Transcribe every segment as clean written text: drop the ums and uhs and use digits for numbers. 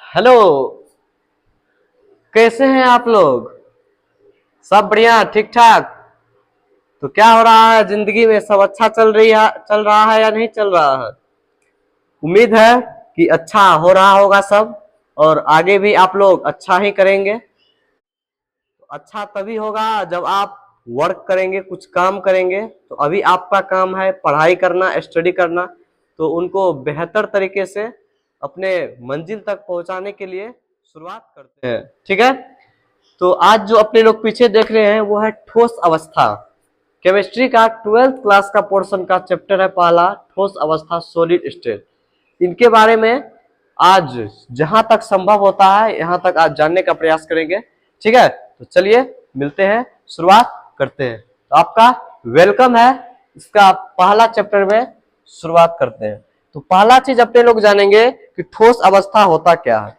Hello, कैसे हैं आप लोग? सब बढ़िया, ठीक ठाक? तो क्या हो रहा है जिंदगी में? सब अच्छा चल रहा है या नहीं चल रहा है? उम्मीद है कि अच्छा हो रहा होगा सब, और आगे भी आप लोग अच्छा ही करेंगे। तो अच्छा तभी होगा जब आप वर्क करेंगे, कुछ काम करेंगे। तो अभी आपका काम है पढ़ाई करना, स्टडी करना, तो उनको बेहतर तरीके से अपने मंजिल तक पहुंचाने के लिए शुरुआत करते हैं। ठीक है, तो आज जो अपने लोग पीछे देख रहे हैं वो है ठोस अवस्था। केमिस्ट्री का 12th क्लास का पोर्शन का चैप्टर है पहला, ठोस अवस्था, सॉलिड स्टेट। इनके बारे में आज जहां तक संभव होता है यहां तक आज जानने का प्रयास करेंगे। ठीक है, तो चलिए मिलते हैं, शुरुआत करते हैं। तो आपका वेलकम है इसका पहला चैप्टर में। शुरुआत करते हैं। तो पहला चीज अपने लोग जानेंगे कि ठोस अवस्था होता क्या है।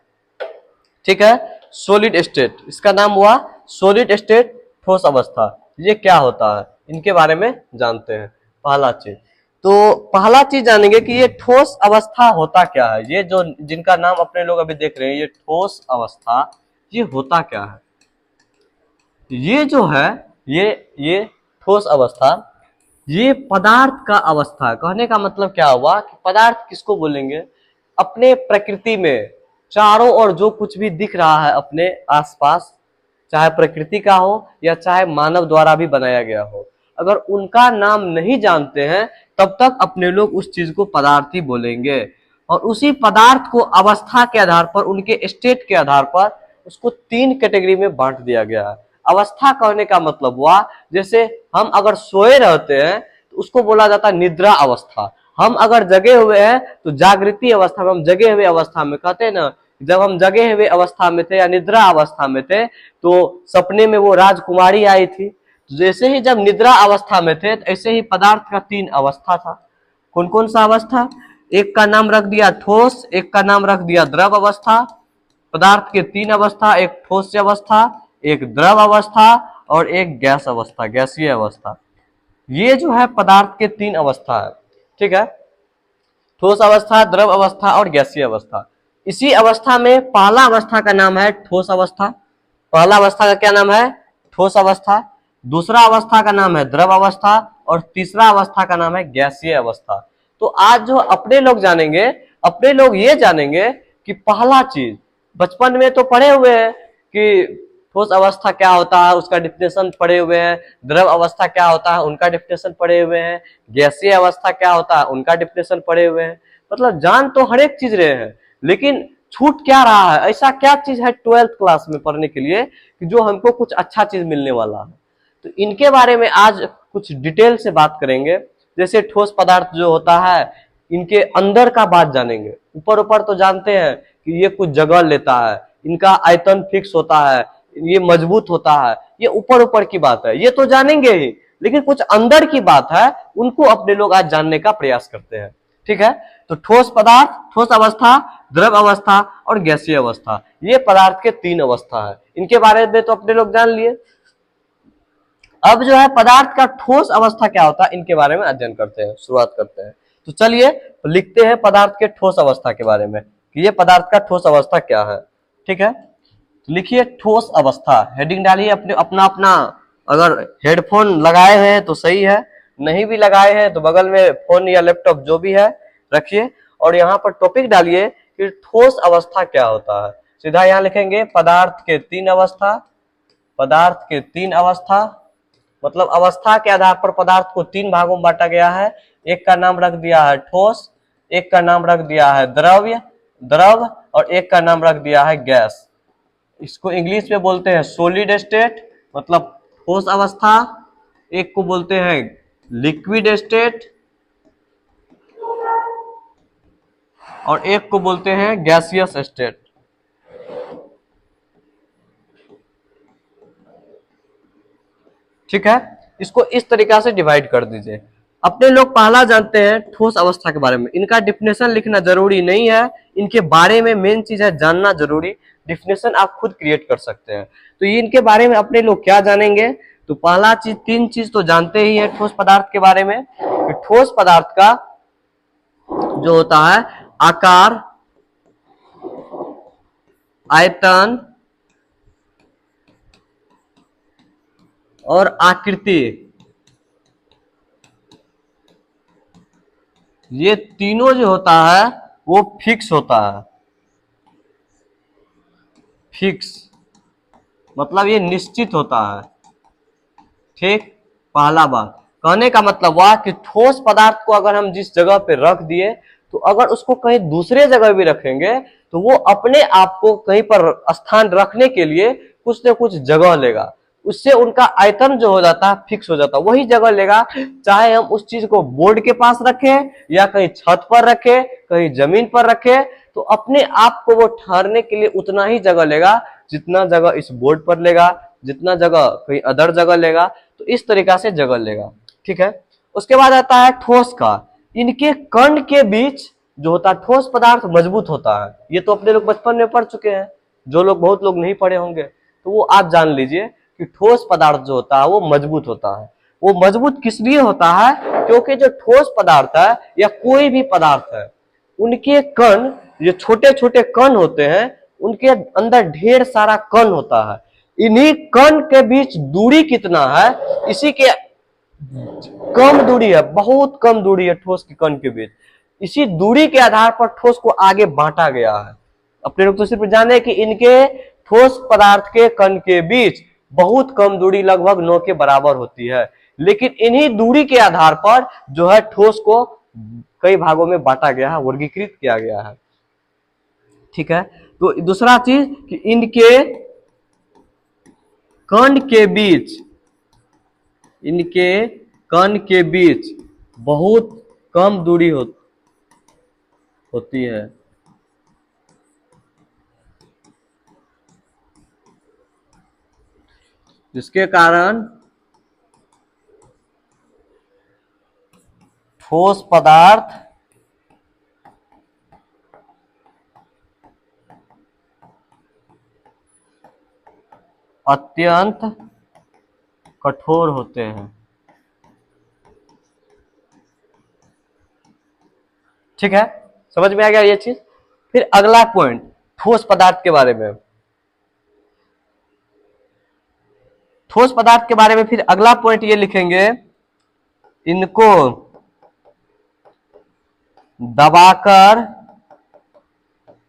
ठीक है, सॉलिड स्टेट, इसका नाम हुआ सॉलिड स्टेट, ठोस अवस्था। ये क्या होता है इनके बारे में जानते हैं। पहला चीज, तो पहला चीज जानेंगे कि ये ठोस अवस्था होता क्या है। ये जो जिनका नाम अपने लोग अभी देख रहे हैं, ये ठोस अवस्था, ये होता क्या है? ये जो है, ये ठोस अवस्था, ये पदार्थ का अवस्था है। कहने का मतलब क्या हुआ कि पदार्थ किसको बोलेंगे? अपने प्रकृति में चारों ओर जो कुछ भी दिख रहा है अपने आसपास, चाहे प्रकृति का हो या चाहे मानव द्वारा भी बनाया गया हो, अगर उनका नाम नहीं जानते हैं तब तक अपने लोग उस चीज को पदार्थ ही बोलेंगे। और उसी पदार्थ को अवस्था के आधार पर, उनके स्टेट के आधार पर उसको 3 कैटेगरी में बांट दिया गया है। अवस्था कहने का मतलब हुआ, जैसे हम अगर सोए रहते हैं तो उसको बोला जाता है निद्रा अवस्था। हम अगर जगे हुए हैं तो जागृति अवस्था में, हम जगे हुए अवस्था में। कहते हैं ना, जब हम जगे हुए अवस्था में थे या निद्रा अवस्था में थे तो सपने में वो राजकुमारी आई थी। तो जैसे ही जब निद्रा अवस्था में थे तो ऐसे ही पदार्थ का 3 अवस्था था। कौन कौन सा अवस्था? एक का नाम रख दिया ठोस, एक का नाम रख दिया द्रव अवस्था। पदार्थ के 3 अवस्था, एक ठोस अवस्था, एक द्रव अवस्था और एक गैस अवस्था, गैसीय अवस्था। ये जो है पदार्थ के 3 अवस्था है। ठीक है, ठोस अवस्था, द्रव अवस्था और गैसीय अवस्था। इसी अवस्था में पहला अवस्था का नाम है ठोस अवस्था। पहला अवस्था का क्या नाम है? ठोस अवस्था। दूसरा अवस्था का नाम है द्रव अवस्था और तीसरा अवस्था का नाम है गैसीय अवस्था। तो आज जो अपने लोग जानेंगे, अपने लोग ये जानेंगे कि पहला चीज बचपन में तो पढ़े हुए हैं कि ठोस अवस्था क्या होता है, उसका डिफिनेशन पढ़े हुए हैं। द्रव अवस्था क्या होता है, उनका डिफिनेशन पढ़े हुए हैं। गैसीय अवस्था क्या होता है, उनका डिफिनेशन पढ़े हुए हैं। मतलब जान तो हर एक चीज रहे हैं, लेकिन छूट क्या रहा है? ऐसा क्या चीज है 12th क्लास में पढ़ने के लिए कि जो हमको कुछ अच्छा चीज मिलने वाला है? तो इनके बारे में आज कुछ डिटेल से बात करेंगे। जैसे ठोस पदार्थ जो होता है, इनके अंदर का बात जानेंगे। ऊपर ऊपर तो जानते हैं कि ये कुछ जगह लेता है, इनका आयतन फिक्स होता है, ये मजबूत होता है, ये ऊपर ऊपर की बात है, ये तो जानेंगे ही। लेकिन कुछ अंदर की बात है, उनको अपने लोग आज जानने का प्रयास करते हैं। ठीक है, तो ठोस पदार्थ, ठोस अवस्था, द्रव अवस्था और गैसीय अवस्था, ये पदार्थ के 3 अवस्था है। इनके बारे में तो अपने लोग जान लिए। अब जो है पदार्थ का ठोस अवस्था क्या होता है, इनके बारे में अध्ययन करते हैं, शुरुआत करते हैं। तो चलिए लिखते हैं पदार्थ के ठोस अवस्था के बारे में कि ये पदार्थ का ठोस अवस्था क्या है। ठीक है, लिखिए ठोस अवस्था, हेडिंग डालिए अपने अपना अपना। अगर हेडफोन लगाए हैं तो सही है, नहीं भी लगाए हैं तो बगल में फोन या लैपटॉप जो भी है रखिए, और यहाँ पर टॉपिक डालिए कि ठोस अवस्था क्या होता है। सीधा यहाँ लिखेंगे पदार्थ के 3 अवस्था। पदार्थ के 3 अवस्था मतलब अवस्था के आधार पर पदार्थ को 3 भागों में बांटा गया है। एक का नाम रख दिया है ठोस, एक का नाम रख दिया है द्रव और एक का नाम रख दिया है गैस। इसको इंग्लिश में बोलते हैं सॉलिड स्टेट मतलब ठोस अवस्था, एक को बोलते हैं लिक्विड स्टेट और एक को बोलते हैं गैसियस स्टेट। ठीक है, इसको इस तरीका से डिवाइड कर दीजिए। अपने लोग पहला जानते हैं ठोस अवस्था के बारे में। इनका डिफिनेशन लिखना जरूरी नहीं है, इनके बारे में मेन चीज है जानना जरूरी। डिफिनेशन आप खुद क्रिएट कर सकते हैं। तो ये इनके बारे में अपने लोग क्या जानेंगे? तो पहला चीज, 3 चीज तो जानते ही है ठोस पदार्थ के बारे में। ठोस पदार्थ का जो होता है आकार, आयतन और आकृति, ये तीनों जो होता है वो फिक्स होता है। फिक्स मतलब ये निश्चित होता है। ठीक, पहला बात कहने का मतलब हुआ कि ठोस पदार्थ को अगर हम जिस जगह पे रख दिए तो अगर उसको कहीं दूसरे जगह भी रखेंगे तो वो अपने आप को कहीं पर स्थान रखने के लिए कुछ न कुछ जगह लेगा। उससे उनका आयतन जो हो जाता है फिक्स हो जाता है, वही जगह लेगा। चाहे हम उस चीज को बोर्ड के पास रखें या कहीं छत पर रखें, कहीं जमीन पर रखें, तो अपने आप को वो ठहरने के लिए उतना ही जगह लेगा जितना जगह इस बोर्ड पर लेगा, जितना जगह कहीं अदर जगह लेगा। तो इस तरीका से जगह लेगा। ठीक है, उसके बाद आता है ठोस का। इनके कण के बीच जो होता है ठोस पदार्थ मजबूत होता है। ये तो अपने लोग बचपन में पढ़ चुके हैं, जो लोग बहुत लोग नहीं पढ़े होंगे तो वो आप जान लीजिए कि ठोस पदार्थ जो होता है वो मजबूत होता है। वो मजबूत किस लिए होता है? क्योंकि जो ठोस पदार्थ है या कोई भी पदार्थ है, उनके कण, जो छोटे छोटे कण होते हैं, उनके अंदर ढेर सारा कण होता है। इन्हीं कण के बीच दूरी कितना है, इसी के कम दूरी है, बहुत कम दूरी है ठोस के कण के बीच। इसी दूरी के आधार पर ठोस को आगे बांटा गया है। अपने लोग तो सिर्फ जाने कि इनके ठोस पदार्थ के कण के बीच बहुत कम दूरी, लगभग 9 के बराबर होती है, लेकिन इन्हीं दूरी के आधार पर जो है ठोस को कई भागों में बांटा गया है, वर्गीकृत किया गया है। ठीक है, तो दूसरा चीज कि इनके कण के बीच, इनके कण के बीच बहुत कम दूरी होती है। जिसके कारण ठोस पदार्थ अत्यंत कठोर होते हैं। ठीक है, समझ में आ गया ये चीज। फिर अगला पॉइंट ठोस पदार्थ के बारे में। ठोस पदार्थ के बारे में फिर अगला पॉइंट ये लिखेंगे, इनको दबाकर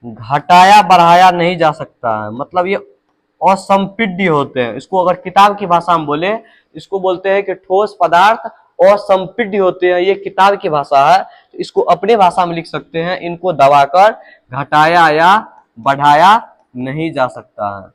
घटाया बढ़ाया नहीं जा सकता है। मतलब ये असंपीड्य होते हैं। इसको अगर किताब की भाषा में बोले, इसको बोलते हैं कि ठोस पदार्थ असंपीड्य होते हैं। ये किताब की भाषा है, तो इसको अपने भाषा में लिख सकते हैं, इनको दबाकर घटाया या बढ़ाया नहीं जा सकता है।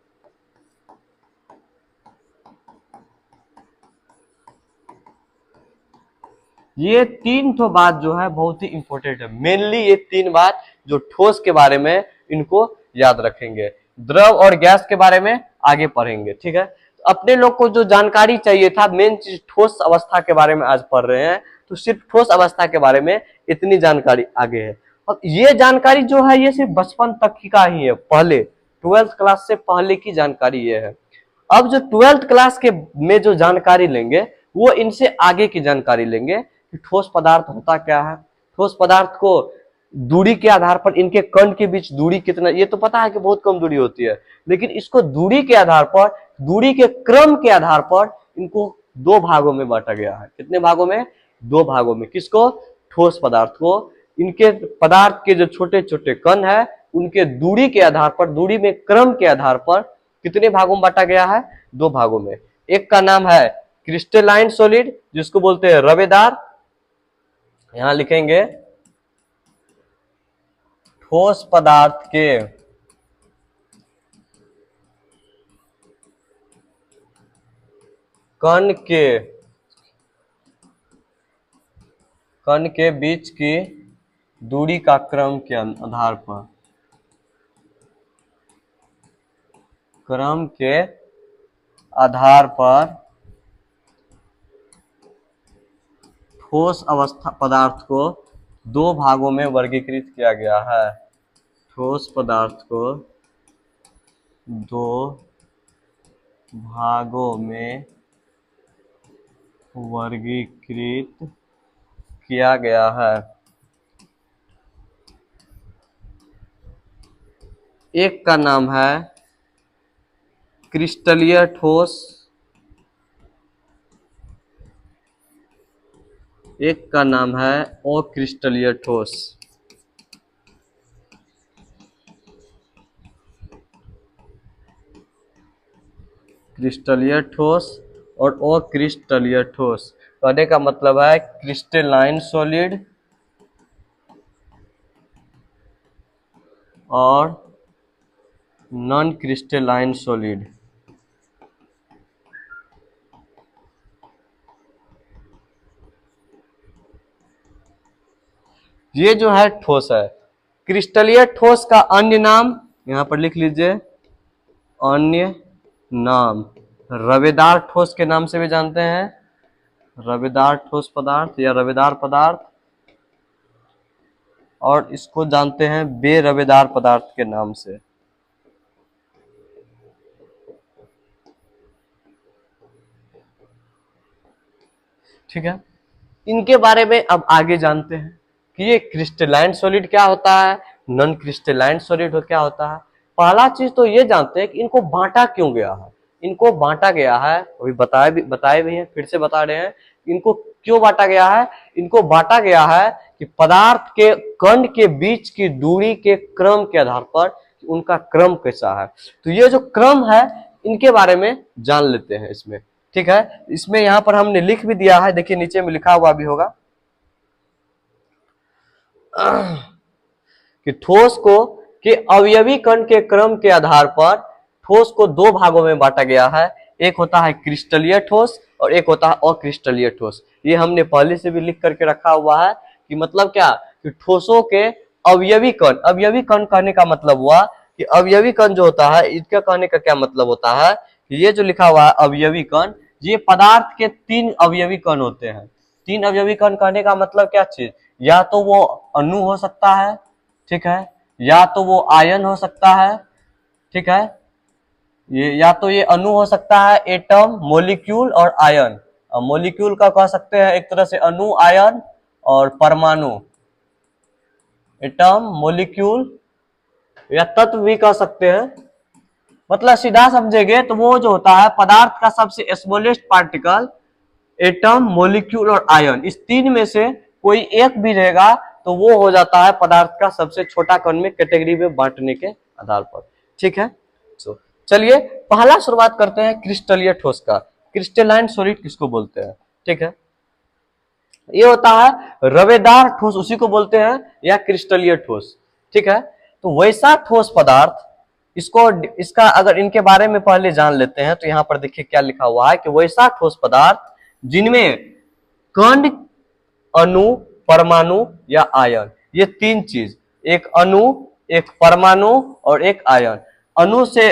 ये तीन तो बात जो है बहुत ही इंपॉर्टेंट है। मेनली ये तीन बात जो ठोस के बारे में, इनको याद रखेंगे। द्रव और गैस के बारे में आगे पढ़ेंगे। ठीक है, तो अपने लोग को जो जानकारी चाहिए था, मेन चीज ठोस अवस्था के बारे में आज पढ़ रहे हैं, तो सिर्फ ठोस अवस्था के बारे में इतनी जानकारी आगे है। अब ये जानकारी जो है ये सिर्फ बचपन तक की का ही है, पहले 12th क्लास से पहले की जानकारी ये है। अब जो 12th क्लास के में जो जानकारी लेंगे वो इनसे आगे की जानकारी लेंगे कि ठोस पदार्थ होता क्या है, ठोस पदार्थ को दूरी के आधार पर इनके कण के बीच दूरी कितना, ये तो पता है कि बहुत कम दूरी होती है, लेकिन इसको दूरी के आधार पर, दूरी के क्रम के आधार पर इनको दो भागों में बांटा गया है। कितने भागों में? दो भागों में। किसको? ठोस पदार्थ को। इनके पदार्थ के जो छोटे छोटे कण है उनके दूरी के आधार पर, दूरी में क्रम के आधार पर कितने भागों में बांटा गया है? दो भागों में। एक का नाम है क्रिस्टलाइन सॉलिड, जिसको बोलते हैं रवेदार, यहां लिखेंगे ठोस पदार्थ के कण के बीच की दूरी का क्रम के आधार पर, क्रम के आधार पर ठोस अवस्था पदार्थ को दो भागों में वर्गीकृत किया गया है। ठोस पदार्थ को दो भागों में वर्गीकृत किया गया है। एक का नाम है क्रिस्टलीय ठोस, एक का नाम है अक्रिस्टलीय ठोस। क्रिस्टलीय ठोस और अक्रिस्टलीय ठोस, कहने का मतलब है क्रिस्टलाइन सॉलिड और नॉन क्रिस्टलाइन सॉलिड। ये जो है ठोस है। क्रिस्टलीय ठोस का अन्य नाम यहां पर लिख लीजिए, अन्य नाम रवेदार ठोस के नाम से भी जानते हैं, रवेदार ठोस पदार्थ या रवेदार पदार्थ, और इसको जानते हैं बेरवेदार पदार्थ के नाम से। ठीक है, इनके बारे में अब आगे जानते हैं कि ये क्रिस्टलाइन सॉलिड क्या होता है, नॉन क्रिस्टलाइन सॉलिड क्या होता है। पहला चीज तो ये जानते हैं कि इनको बांटा क्यों गया है। इनको बांटा गया है, अभी बताए भी हैं, फिर से बता रहे हैं इनको क्यों बांटा गया है। इनको बांटा गया है कि पदार्थ के कण के बीच की दूरी के क्रम के आधार पर उनका क्रम कैसा है। तो ये जो क्रम है इनके बारे में जान लेते हैं इसमें। ठीक है, इसमें यहां पर हमने लिख भी दिया है, देखिए नीचे में लिखा हुआ भी होगा कि ठोस को के अवयवी कण के क्रम के आधार पर ठोस को दो भागों में बांटा गया है। एक होता है क्रिस्टलीय ठोस और एक होता है अक्रिस्टलीय ठोस। ये हमने पहले से भी लिख करके रखा हुआ है कि मतलब क्या कि ठोसों के अवयवी कण, अवयवी कण कहने का मतलब हुआ कि अवयवी कण जो होता है इसका कहने का क्या मतलब होता है, ये जो लिखा हुआ है अवयवी कण, ये पदार्थ के तीन अवयवी कण होते हैं। तीन अवयवी कण कहने का मतलब क्या चीज, या तो वो अणु हो सकता है, ठीक है, या तो वो आयन हो सकता है, ठीक है, ये या तो ये अणु हो सकता है, एटम, मॉलिक्यूल और आयन। मॉलिक्यूल का कह सकते हैं एक तरह से अणु, आयन और परमाणु, एटम, मॉलिक्यूल या तत्व भी कह सकते हैं। मतलब सीधा समझेंगे तो वो जो होता है पदार्थ का सबसे स्मॉलेस्ट पार्टिकल, एटम, मॉलिक्यूल और आयन, इस तीन में से कोई एक भी रहेगा तो वो हो जाता है पदार्थ का सबसे छोटा कण में कैटेगरी में बांटने के आधार पर। ठीक है, तो चलिए पहला शुरुआत करते हैं क्रिस्टलीय ठोस का। क्रिस्टलाइन सॉलिड किसको बोलते हैं, ठीक है, ये होता है रवेदार ठोस, उसी को बोलते हैं, या क्रिस्टलीय ठोस। ठीक है, तो वैसा ठोस पदार्थ, इसको इसका अगर इनके बारे में पहले जान लेते हैं तो यहां पर देखिए क्या लिखा हुआ है कि वैसा ठोस पदार्थ जिनमें कण, अणु, परमाणु या आयन, ये तीन चीज, एक अणु, एक परमाणु और एक आयन। अणु से,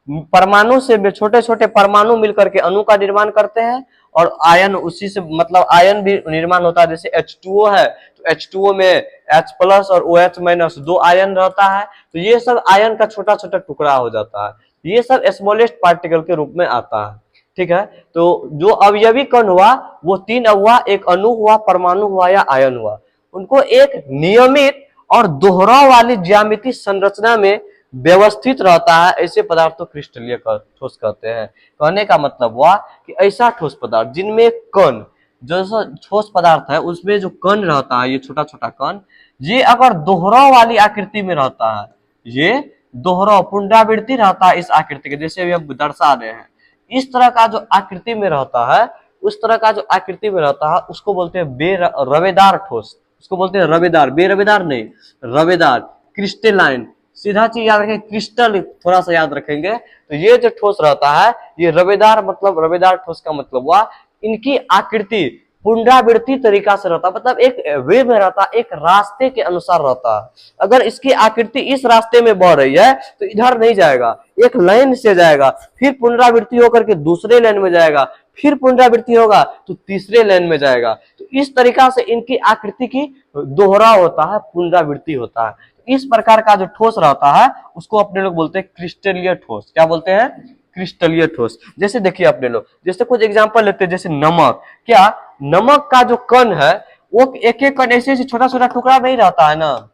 परमाणु से छोटे छोटे परमाणु मिलकर के अणु का निर्माण करते हैं और आयन उसी से मतलब आयन भी निर्माण होता है। जैसे H2O है तो H2O में H प्लस और OH माइनस दो आयन रहता है, तो ये सब आयन का छोटा छोटा टुकड़ा हो जाता है। ये सब स्मॉलेस्ट पार्टिकल के रूप में आता है। ठीक है, तो जो अवयवी कण हुआ वो तीन हुआ, एक अणु हुआ, परमाणु हुआ या आयन हुआ। उनको एक नियमित और दोहराव वाली ज्यामितीय संरचना में व्यवस्थित रहता है, ऐसे पदार्थ को क्रिस्टलीय ठोस कहते हैं। कहने का मतलब हुआ कि ऐसा ठोस पदार्थ जिनमें कण, जो ठोस पदार्थ है उसमें जो कण रहता है, ये छोटा छोटा कण, ये अगर दोहराव वाली आकृति में रहता है, ये दोहराव पुनरावृत्ति रहता है इस आकृति के, जैसे अभी हम दर्शा रहे हैं, इस तरह का जो आकृति में रहता है, उस तरह का जो आकृति में रहता है उसको बोलते हैं रवेदार ठोस। उसको बोलते हैं रवेदार, बेरवेदार नहीं, रवेदार, क्रिस्टलाइन। सीधा चीज याद रखें, क्रिस्टल थोड़ा सा याद रखेंगे। तो ये जो ठोस रहता है ये रवेदार, मतलब रवेदार ठोस का मतलब हुआ इनकी आकृति पुनरावृत्ति तरीका से रहता है, मतलब एक वे में रहता है, एक रास्ते के अनुसार रहता है। अगर इसकी आकृति इस रास्ते में बढ़ रही है तो इधर नहीं जाएगा, एक लाइन से जाएगा, फिर पुनरावृत्ति होकर के दूसरे लाइन में जाएगा, फिर पुनरावृत्ति होगा तो तीसरे लाइन में जाएगा। तो इस तरीका से इनकी आकृति की दोहराव होता है, पुनरावृत्ति होता है। इस प्रकार का जो ठोस रहता है उसको अपने लोग बोलते हैं क्रिस्टलीय ठोस। क्या बोलते हैं, क्रिस्टलीय ठोस। जैसे देखिए अपने लोग, जैसे कुछ एग्जांपल लेते हैं, जैसे नमक। क्या नमक का जो कण है वो एक एक कण ऐसे छोटा छोटा टुकड़ा नहीं रहता है ना,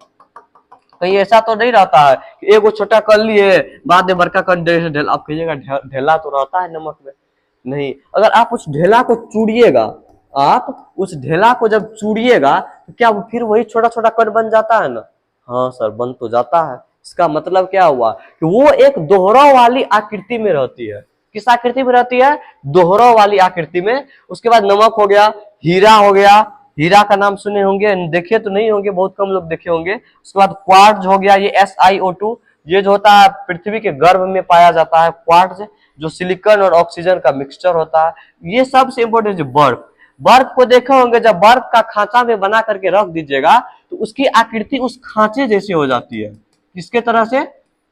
कहीं ऐसा तो नहीं रहता है कि एगो छोटा कर लिए बाद में बड़का कर ढेला, आप कहिएगा ढेला तो रहता है नमक में, नहीं। अगर आप उस ढेला को चूड़िएगा, आप उस ढेला को जब चूड़िएगा तो क्या वो फिर वही छोटा छोटा कण बन जाता है ना? हाँ सर, बन तो जाता है। इसका मतलब क्या हुआ कि वो एक दोहराव वाली आकृति में रहती है। किस आकृति में रहती है? दोहराव वाली आकृति में। उसके बाद नमक हो गया, हीरा हो गया, हीरा का नाम सुने होंगे, देखे तो नहीं होंगे, बहुत कम लोग देखे होंगे। उसके बाद क्वार्ट्ज हो गया, ये SiO2, ये जो होता है पृथ्वी के गर्भ में पाया जाता है क्वार्ट्ज, जो सिलिकॉन और ऑक्सीजन का मिक्सचर होता है। ये सबसे इंपॉर्टेंट जो बर्फ, बर्फ को देखे होंगे, जब बर्फ का खांचा में बना करके रख दीजिएगा तो उसकी आकृति उस खांचे जैसी हो जाती है। किसके तरह से?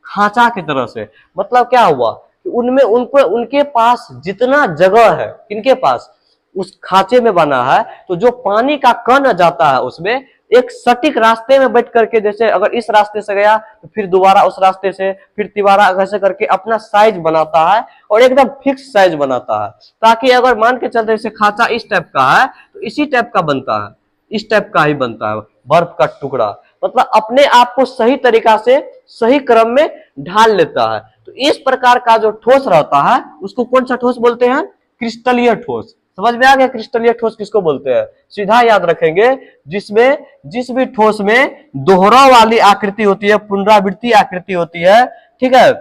खांचा की तरह से। मतलब क्या हुआ कि उनमें उनको उनके पास जितना जगह है, किनके पास? उस खांचे में बना है, तो जो पानी का कण जाता है उसमें एक सटीक रास्ते में बैठ करके, जैसे अगर इस रास्ते से गया तो फिर दोबारा उस रास्ते से, फिर तिबारा ऐसे करके अपना साइज बनाता है और एकदम फिक्स साइज बनाता है, ताकि अगर मान के चलते जैसे खांचा इस टाइप का है तो इसी टाइप का बनता है, इस टाइप का ही बनता है बर्फ का टुकड़ा। मतलब अपने आप को सही तरीका से सही क्रम में ढाल लेता है। तो इस प्रकार का जो ठोस रहता है उसको कौन सा ठोस बोलते हैं? क्रिस्टलीय ठोस। समझ में आ गया क्रिस्टलीय ठोस किसको बोलते हैं? सीधा याद रखेंगे, जिसमें जिस भी ठोस में दोहराव वाली आकृति होती है, पुनरावृत्ति आकृति होती है, ठीक है,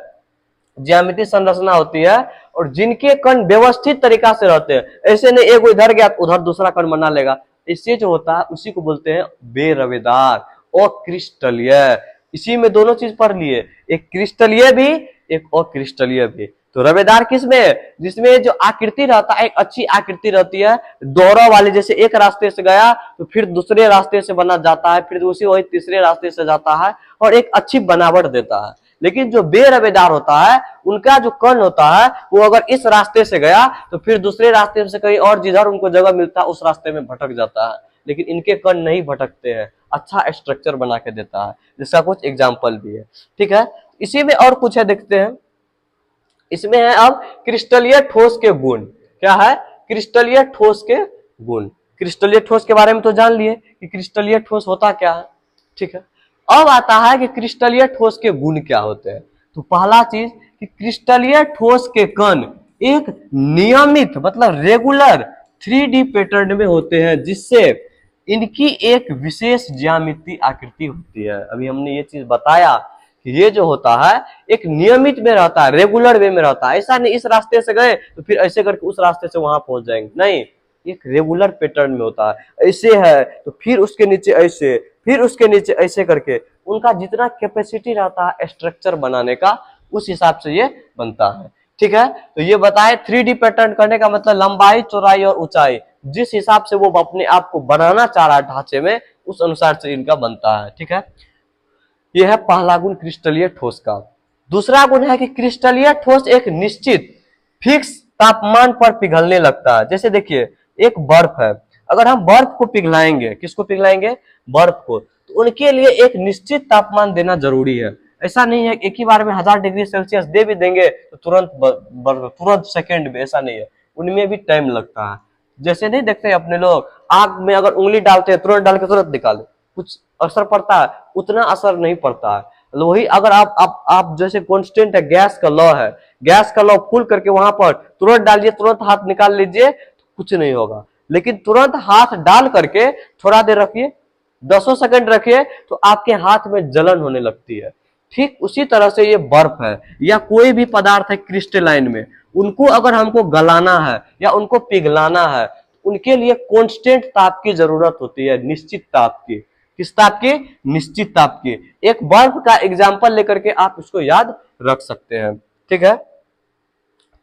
ज्यामितीय संरचना होती है, और जिनके कण व्यवस्थित तरीका से रहते हैं, ऐसे नहीं एक इधर गया उधर दूसरा कण बना लेगा, इससे जो होता है उसी को बोलते हैं बेरवेदार और क्रिस्टलीय। इसी में दोनों चीज पढ़ लिए, एक क्रिस्टलीय भी, एक अक्रिस्टलीय भी। तो रवेदार किसमें? जिसमें जो आकृति रहता है एक अच्छी आकृति रहती है, दोहराव वाली, जैसे एक रास्ते से गया तो फिर दूसरे रास्ते से बना जाता है, फिर उसी वही तीसरे रास्ते से जाता है और एक अच्छी बनावट देता है। लेकिन जो बेरवेदार होता है उनका जो कण होता है वो अगर इस रास्ते से गया तो फिर दूसरे रास्ते से कहीं और जिधर उनको जगह मिलता है उस रास्ते में भटक जाता है, लेकिन इनके कण नहीं भटकते हैं, अच्छा स्ट्रक्चर बना के देता है, जिसका कुछ एग्जाम्पल भी है। ठीक है, इसी में और कुछ है, देखते हैं। इसमें है अब क्रिस्टलीय ठोस के गुण। क्या है? क्रिस्टलीय ठोस के गुण। क्रिस्टलीय ठोस के बारे में तो जान लिए कि क्रिस्टलीय ठोस होता क्या है, ठीक है। अब आता है कि क्रिस्टलीय ठोस के गुण क्या होते हैं। तो पहला चीज कि क्रिस्टलीय ठोस के कण एक नियमित मतलब रेगुलर 3D पैटर्न में होते हैं, जिससे इनकी एक विशेष ज्यामितीय आकृति होती है। अभी हमने ये चीज बताया कि ये जो होता है एक नियमित में रहता है, रेगुलर वे में रहता है। ऐसा नहीं इस रास्ते से गए तो फिर ऐसे करके उस रास्ते से वहां पहुंच जाएंगे, नहीं, एक रेगुलर पैटर्न में होता है। ऐसे है तो फिर उसके नीचे ऐसे, फिर उसके नीचे ऐसे करके उनका जितना कैपेसिटी रहता है स्ट्रक्चर बनाने का, उस हिसाब से ये बनता है। ठीक है, तो ये बताए 3D पैटर्न करने का मतलब लंबाई, चौड़ाई और ऊंचाई, जिस हिसाब से वो अपने आप को बनाना चाह रहा है ढांचे में, उस अनुसार से इनका बनता है। ठीक है, यह है पहला गुण क्रिस्टलीय ठोस का। दूसरा गुण है कि क्रिस्टलीय ठोस एक निश्चित फिक्स तापमान पर पिघलने लगता है। जैसे देखिए एक बर्फ है, अगर हम बर्फ को पिघलाएंगे, किसको पिघलाएंगे? बर्फ को, तो उनके लिए एक निश्चित तापमान देना जरूरी है। ऐसा नहीं है एक ही बार में 1000 डिग्री सेल्सियस दे भी देंगे तो तुरंत सेकेंड में, ऐसा नहीं है, उनमें भी टाइम लगता है। जैसे नहीं देखते अपने लोग आग में अगर उंगली डालते हैं, तुरंत डाल के तुरंत निकाले, कुछ असर पड़ता है? उतना असर नहीं पड़ता है। वही अगर आप जैसे कांस्टेंट है, गैस का लॉ है, गैस का लॉ फुल करके वहां पर तुरंत डालिए, तुरंत हाथ निकाल लीजिए तो कुछ नहीं होगा। लेकिन तुरंत हाथ डाल करके थोड़ा देर रखिए, 10 सेकंड रखिए, तो आपके हाथ में जलन होने लगती है। ठीक उसी तरह से ये बर्फ है या कोई भी पदार्थ है क्रिस्टलाइन में, उनको अगर हमको गलाना है या उनको पिघलाना है, उनके लिए कांस्टेंट ताप की जरूरत होती है, निश्चित ताप की। किस ताप की? निश्चित ताप की। एक बर्फ का एग्जाम्पल लेकर के आप इसको याद रख सकते हैं। ठीक है,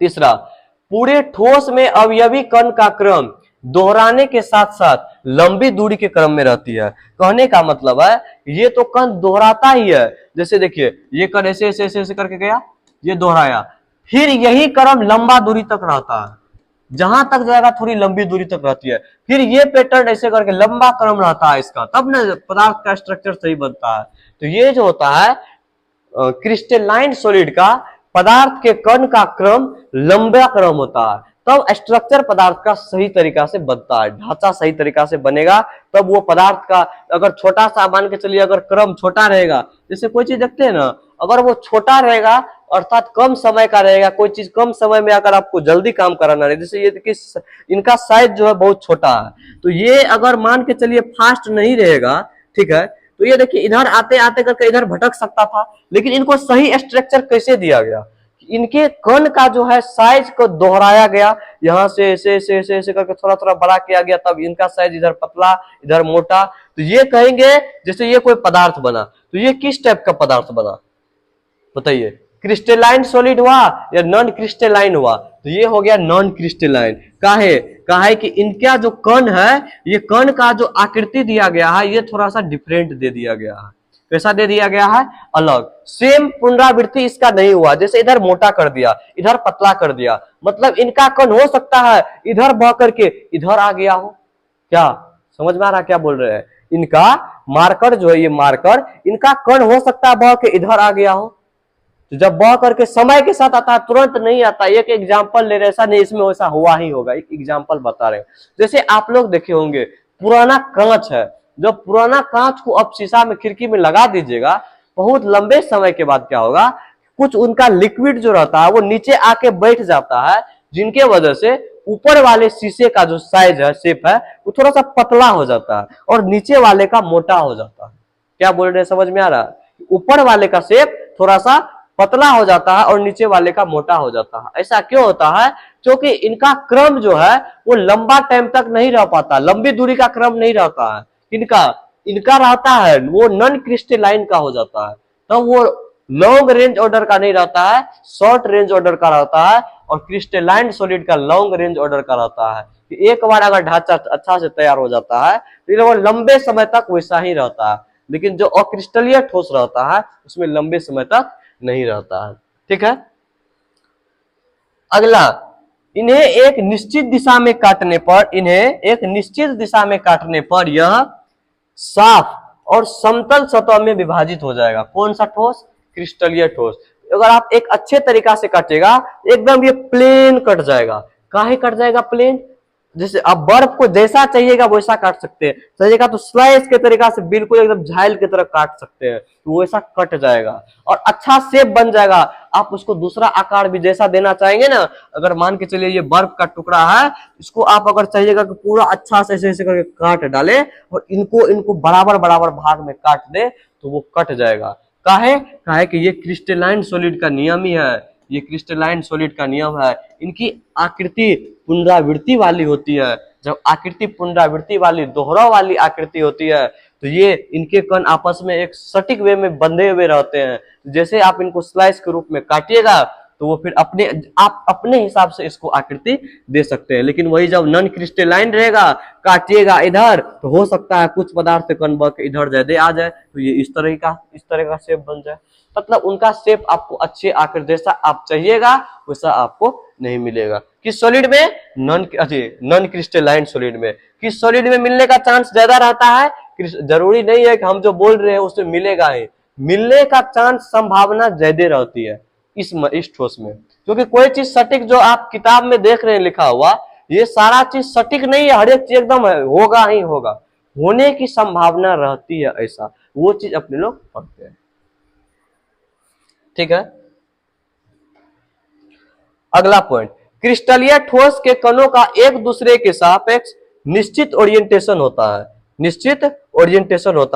तीसरा, पूरे ठोस में अवयवी कण का क्रम दोहराने के साथ साथ लंबी दूरी के क्रम में रहती है। कहने का मतलब है ये तो कण दोहराता ही है। जैसे देखिए ये कण ऐसे ऐसे ऐसे ऐसे करके गया, ये दोहराया, फिर यही क्रम लंबा दूरी तक रहता है, जहां तक जाएगा थोड़ी लंबी दूरी तक रहती है, फिर ये पैटर्न ऐसे करके लंबा क्रम रहता है इसका, तब ना पदार्थ का स्ट्रक्चर सही बनता है। तो ये जो होता है क्रिस्टलाइन सॉलिड का, पदार्थ के कण का क्रम लंबा क्रम होता है, तब स्ट्रक्चर पदार्थ का सही तरीका से बनता है, ढांचा सही तरीका से बनेगा, तब वो पदार्थ का अगर छोटा सा मान के चलिए अगर क्रम छोटा रहेगा, जैसे कोई चीज देखते हैं ना, अगर वो छोटा रहेगा अर्थात कम समय का रहेगा, कोई चीज कम समय में अगर आपको जल्दी काम कराना है, जैसे ये देखिए इनका साइज जो है बहुत छोटा है, तो ये अगर मान के चलिए फास्ट नहीं रहेगा, ठीक है, तो ये देखिए इधर आते आते करके इधर भटक सकता था, लेकिन इनको सही स्ट्रक्चर कैसे दिया गया, इनके कण का जो है साइज को दोहराया गया, यहाँ से ऐसे करके थोड़ा थोड़ा बड़ा किया गया, तब इनका साइज इधर पतला इधर मोटा, तो ये कहेंगे जैसे ये कोई पदार्थ बना, तो ये किस टाइप का पदार्थ बना बताइए, क्रिस्टलाइन सॉलिड हुआ या नॉन क्रिस्टलाइन हुआ, तो ये हो गया नॉन क्रिस्टलाइन। काहे कि इनका जो कण है, ये कण का जो आकृति दिया गया है ये थोड़ा सा डिफरेंट दे दिया गया है, कैसा दे दिया गया है, अलग, सेम पुनरावृत्ति इसका नहीं हुआ, जैसे इधर मोटा कर दिया इधर पतला कर दिया, मतलब इनका कण हो सकता है इधर बह करके इधर आ गया हो, क्या समझ में आ रहा क्या बोल रहे हैं, इनका मार्कर जो है ये मार्कर, इनका कण हो सकता है बह के इधर आ गया हो, तो जब बह करके समय के साथ आता है तुरंत नहीं आता, एक एग्जाम्पल ले रहे, ऐसा नहीं इसमें वैसा हुआ ही होगा, एक एग्जाम्पल बता रहे, जैसे आप लोग देखे होंगे पुराना कांच है, जब पुराना कांच को अब शीशा में खिड़की में लगा दीजिएगा, बहुत लंबे समय के बाद क्या होगा, कुछ उनका लिक्विड जो रहता है वो नीचे आके बैठ जाता है, जिनके वजह से ऊपर वाले शीशे का जो साइज है शेप है वो थोड़ा सा पतला हो जाता है और नीचे वाले का मोटा हो जाता है, क्या बोल रहे हैं समझ में आ रहा है, ऊपर वाले का शेप थोड़ा सा पतला हो जाता है और नीचे वाले का मोटा हो जाता है, ऐसा क्यों होता है, क्योंकि इनका क्रम जो है वो लंबा टाइम तक नहीं रह पाता, लंबी दूरी का क्रम नहीं रहता है, इनका रहता है वो नॉन क्रिस्टलाइन का हो जाता है, तो वो लॉन्ग रेंज ऑर्डर का नहीं रहता है, शॉर्ट रेंज ऑर्डर का रहता है, और क्रिस्टलाइन सॉलिड का लॉन्ग रेंज ऑर्डर का रहता है, कि एक बार अगर ढांचा अच्छा से तैयार हो जाता है तो वो लंबे समय तक वैसा ही रहता है, लेकिन जो अक्रिस्टलीय ठोस रहता है उसमें लंबे समय तक नहीं रहता है, ठीक है। अगला, इन्हें एक निश्चित दिशा में काटने पर यह साफ और समतल सतह में विभाजित हो जाएगा, कौन सा ठोस, क्रिस्टलीय ठोस, अगर आप एक अच्छे तरीका से काटेगा एकदम ये प्लेन कट जाएगा, काहे कट जाएगा प्लेन, जैसे आप बर्फ को जैसा चाहिएगा वैसा काट सकते हैं, चाहिएगा तो स्लाइस के तरीका से बिल्कुल एकदम झाइल की तरह काट सकते हैं, तो वैसा कट जाएगा और अच्छा शेप बन जाएगा, आप उसको दूसरा आकार भी जैसा देना चाहेंगे ना, अगर मान के चलिए ये बर्फ का टुकड़ा है, इसको आप अगर चाहिएगा कि पूरा अच्छा से ऐसे करके काट डाले और इनको बराबर बराबर भाग में काट दे तो वो कट जाएगा, काहे कि ये क्रिस्टलाइन सॉलिड का नियम ही है, ये क्रिस्टलाइन सॉलिड का नियम है, इनकी आकृति पुनरावृत्ति वाली होती है, जब आकृति पुनरावृत्ति वाली दोहराव वाली आकृति होती है तो ये इनके कण आपस में एक सटीक वे में बंधे हुए रहते हैं, जैसे आप इनको स्लाइस के रूप में काटिएगा तो वो फिर आप अपने हिसाब से इसको आकृति दे सकते हैं, लेकिन वही जब नॉन क्रिस्टलाइन रहेगा, काटिएगा इधर तो हो सकता है कुछ पदार्थ कण बह के इधर ज्यादा आ जाए, तो ये इस तरह का शेप बन जाए, मतलब उनका शेप आपको अच्छे आकृति जैसा आप चाहिएगा वैसा आपको नहीं मिलेगा, किस सॉलिड में, नॉन क्रिस्टलाइन सॉलिड में, किस सॉलिड में मिलने का चांस ज्यादा रहता है, जरूरी नहीं है कि हम जो बोल रहे हैं उसमें मिलेगा ही, मिलने का चांस संभावना ज्यादा रहती है इस ठोस में, क्योंकि कोई चीज सटीक जो आप किताब में देख रहे हैं लिखा हुआ, ये सारा चीज सटीक नहीं है, हर एक चीज एकदम होगा ही होगा, होने की संभावना रहती है, ऐसा वो चीज अपने लोग पढ़ते हैं, ठीक है। अगला पॉइंट, क्रिस्टलीय ठोस के कणों का एक दूसरे के सापेक्ष निश्चित ओरिएंटेशन होता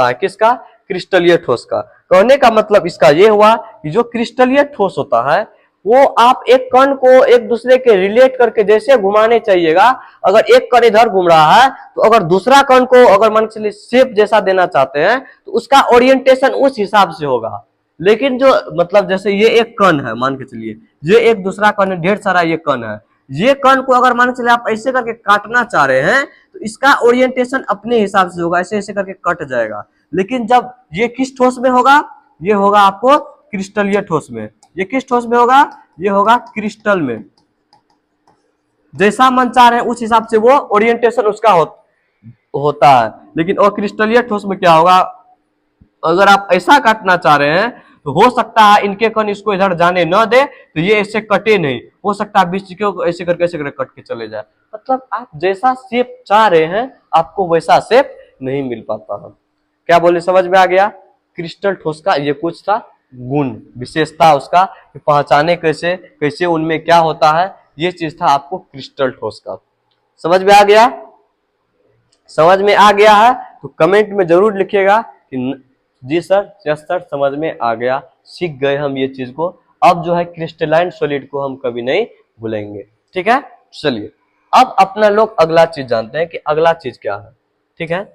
है, किसका, क्रिस्टलीय ठोस का, कहने का मतलब इसका यह हुआ कि जो क्रिस्टलीय ठोस होता है वो आप एक कण को एक दूसरे के रिलेट करके जैसे घुमाने चाहिएगा, अगर एक कण इधर घूम रहा है तो अगर दूसरा कण को अगर मान के चलिए शेप जैसा देना चाहते हैं तो उसका ओरिएंटेशन उस हिसाब से होगा, लेकिन जो मतलब जैसे ये एक कण है, मान के चलिए ये एक दूसरा कण है, ढेर सारा ये कण है, ये कण को अगर मान के चलिए आप ऐसे करके काटना चाह रहे हैं तो इसका ओरिएंटेशन अपने हिसाब से होगा, ऐसे ऐसे करके कट जाएगा, लेकिन जब ये किस ठोस में होगा, ये होगा आपको क्रिस्टलीय ठोस में, ये किस ठोस में होगा, ये होगा क्रिस्टल में, जैसा मन चाह रहे हैं उस हिसाब से वो ओरिएंटेशन उसका होता है, लेकिन अक्रिस्टलीय ठोस में क्या होगा, अगर आप ऐसा काटना चाह रहे हैं तो हो सकता है इनके कण इसको इधर जाने न दे तो ये ऐसे कटे नहीं, हो सकता है बीच को ऐसे करके कट के चले जाए। मतलब आप जैसा शेप चाह रहे हैं आपको वैसा शेप नहीं मिल पाता है। क्या बोले, समझ में आ गया? क्रिस्टल ठोस का ये कुछ था गुण, विशेषता उसका कि पहचाने कैसे, कैसे उनमें क्या होता है, ये चीज था आपको क्रिस्टल ठोस का। समझ में आ गया? समझ में आ गया है तो कमेंट में जरूर लिखिएगा कि जी सर, यस सर, समझ में आ गया, सीख गए हम ये चीज को। अब जो है क्रिस्टलाइन सॉलिड को हम कभी नहीं भूलेंगे। ठीक है, चलिए अब अपना लोग अगला चीज जानते हैं कि अगला चीज क्या है। ठीक है,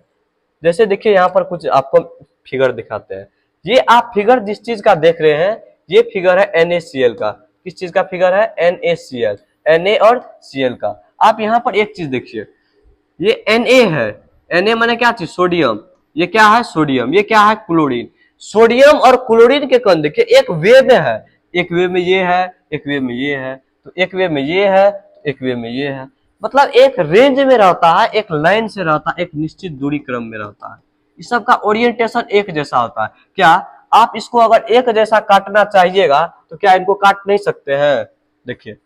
जैसे देखिए यहाँ पर कुछ आपको फिगर दिखाते हैं। ये आप फिगर जिस चीज का देख रहे हैं ये फिगर है NaCl का। किस चीज का फिगर है? NaCl, Na और Cl का। आप यहाँ पर एक चीज देखिए, ये Na है, Na माने क्या चीज? सोडियम। ये क्या है? सोडियम। ये क्या है? क्लोरीन। सोडियम और क्लोरीन के कण देखिए एक वे में है, एक वे में ये है, एक वे में ये है, तो एक वे में ये है, तो एक वे में ये है। मतलब एक रेंज में रहता है, एक लाइन से रहता है, एक निश्चित दूरी क्रम में रहता है। इस सब का ओरिएंटेशन एक जैसा होता है। क्या आप इसको अगर एक जैसा काटना चाहिएगा तो क्या इनको काट नहीं सकते हैं? देखिए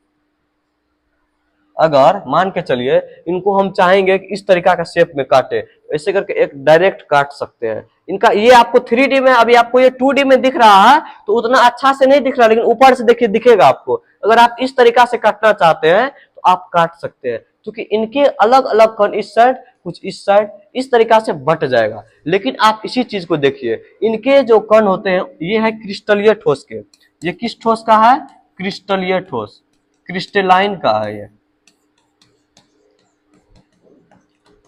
अगर मान के चलिए इनको हम चाहेंगे कि इस तरीका का शेप में काटे, तो ऐसे करके एक डायरेक्ट काट सकते हैं। इनका ये आपको 3D में, अभी आपको ये 2D में दिख रहा है तो उतना अच्छा से नहीं दिख रहा, लेकिन ऊपर से देखिए दिखेगा आपको। अगर आप इस तरीका से काटना चाहते हैं तो आप काट सकते हैं, क्योंकि इनके अलग अलग कण इस साइड, कुछ इस साइड, इस तरीका से बट जाएगा। लेकिन आप इसी चीज को देखिए, इनके जो कण होते हैं ये है क्रिस्टलीय ठोस के। ये किस ठोस का है? क्रिस्टलीय ठोस, क्रिस्टलाइन का है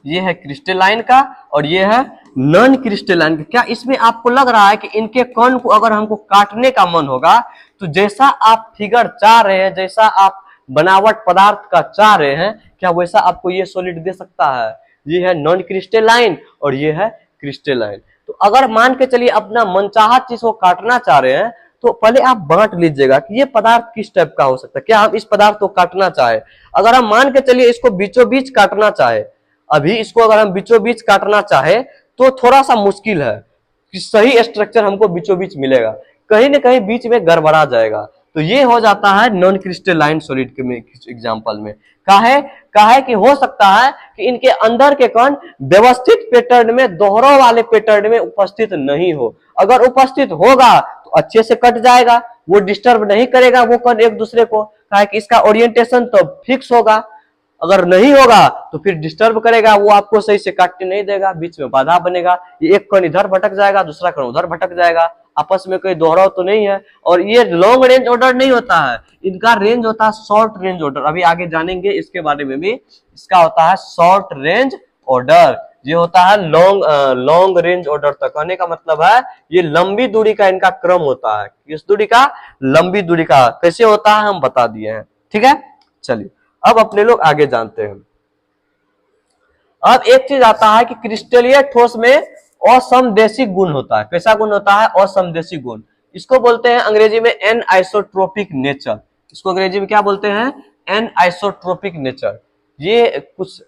ये है क्रिस्टलाइन का, और ये है नॉन क्रिस्टलाइन का। क्या इसमें आपको लग रहा है कि इनके कण को अगर हमको काटने का मन होगा तो जैसा आप फिगर चाह रहे हैं, जैसा आप बनावट पदार्थ का चाह रहे हैं, क्या वैसा आपको ये सॉलिड दे सकता है? ये है नॉन क्रिस्टलाइन और ये है क्रिस्टलाइन। तो अगर मान के चलिए अपना मनचाहा चीज को काटना चाह रहे हैं तो पहले आप बांट लीजिएगा कि ये पदार्थ किस टाइप का हो सकता है। क्या हम इस पदार्थ को काटना चाहे, अगर हम मान के चलिए इसको बीचों बीच काटना चाहे, अभी इसको अगर हम बीचों बीच काटना चाहे तो थोड़ा सा मुश्किल है कि सही स्ट्रक्चर हमको बीचों बीच मिलेगा, कहीं ना कहीं बीच में गड़बड़ा जाएगा। तो ये हो जाता है नॉन क्रिस्टलाइन सॉलिड के एग्जांपल में। काहे कि हो सकता है कि इनके अंदर के कण व्यवस्थित पैटर्न में, दोहरों वाले पैटर्न में उपस्थित नहीं हो। अगर उपस्थित होगा तो अच्छे से कट जाएगा, वो डिस्टर्ब नहीं करेगा वो कण एक दूसरे को, काहे कि इसका ओरिएंटेशन तो फिक्स होगा। अगर नहीं होगा तो फिर डिस्टर्ब करेगा, वो आपको सही से काटने नहीं देगा, बीच में बाधा बनेगा। ये एक कण इधर भटक जाएगा, दूसरा कण उधर भटक जाएगा, आपस में कोई दोहराव तो नहीं है। और ये लॉन्ग रेंज ऑर्डर नहीं होता है, इनका रेंज होता है शॉर्ट रेंज ऑर्डर। अभी आगे जानेंगे इसके बारे में भी। इसका होता है शॉर्ट रेंज ऑर्डर, ये होता है लॉन्ग रेंज ऑर्डर तक। कहने का मतलब है ये लंबी दूरी का इनका क्रम होता है। किस दूरी का? लंबी दूरी का। कैसे होता है हम बता दिए हैं। ठीक है, चलिए अब अपने लोग आगे जानते हैं। अब एक चीज आता है कि क्रिस्टलीय ठोस में असमदेशी गुण होता है। कैसा गुण होता है? असमदेशी गुण। इसको बोलते हैं अंग्रेजी में एन आइसोट्रोपिक नेचर। इसको अंग्रेजी में क्या बोलते हैं? An isotropic nature. ये कुछ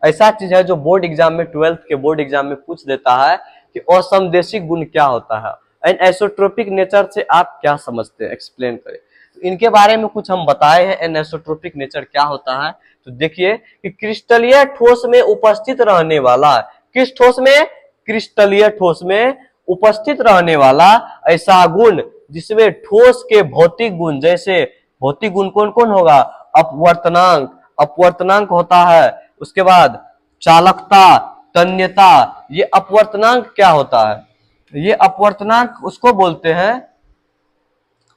ऐसा चीज है जो बोर्ड एग्जाम में, 12th के बोर्ड एग्जाम में पूछ देता है कि असमदेशी गुण क्या होता है। एन आइसोट्रोपिक नेचर से आप क्या समझते हैं, एक्सप्लेन करें। तो इनके बारे में कुछ हम बताए हैं, एनिसोट्रोपिक नेचर क्या होता है। तो देखिए कि क्रिस्टलीय ठोस में उपस्थित रहने वाला, किस ठोस में? क्रिस्टलीय ठोस में उपस्थित रहने वाला ऐसा गुण जिसमें ठोस के भौतिक गुण, जैसे भौतिक गुण कौन कौन होगा? अपवर्तनांक, अपवर्तनांक होता है। उसके बाद चालकता, तन्यता। ये अपवर्तनांक क्या होता है? ये अपवर्तनांक उसको बोलते हैं,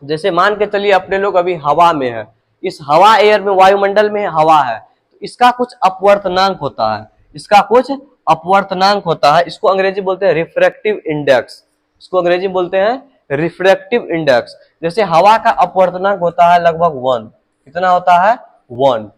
जैसे मान के चलिए अपने लोग अभी हवा में है, इस हवा एयर में, वायुमंडल में हवा है, तो इसका कुछ अपवर्तनांक होता है, इसका कुछ अपवर्तनांक होता है। इसको अंग्रेजी बोलते हैं रिफ्रैक्टिव इंडेक्स। इसको अंग्रेजी बोलते हैं रिफ्रैक्टिव इंडेक्स। जैसे हवा का अपवर्तनांक होता है लगभग 1। कितना होता है? 1।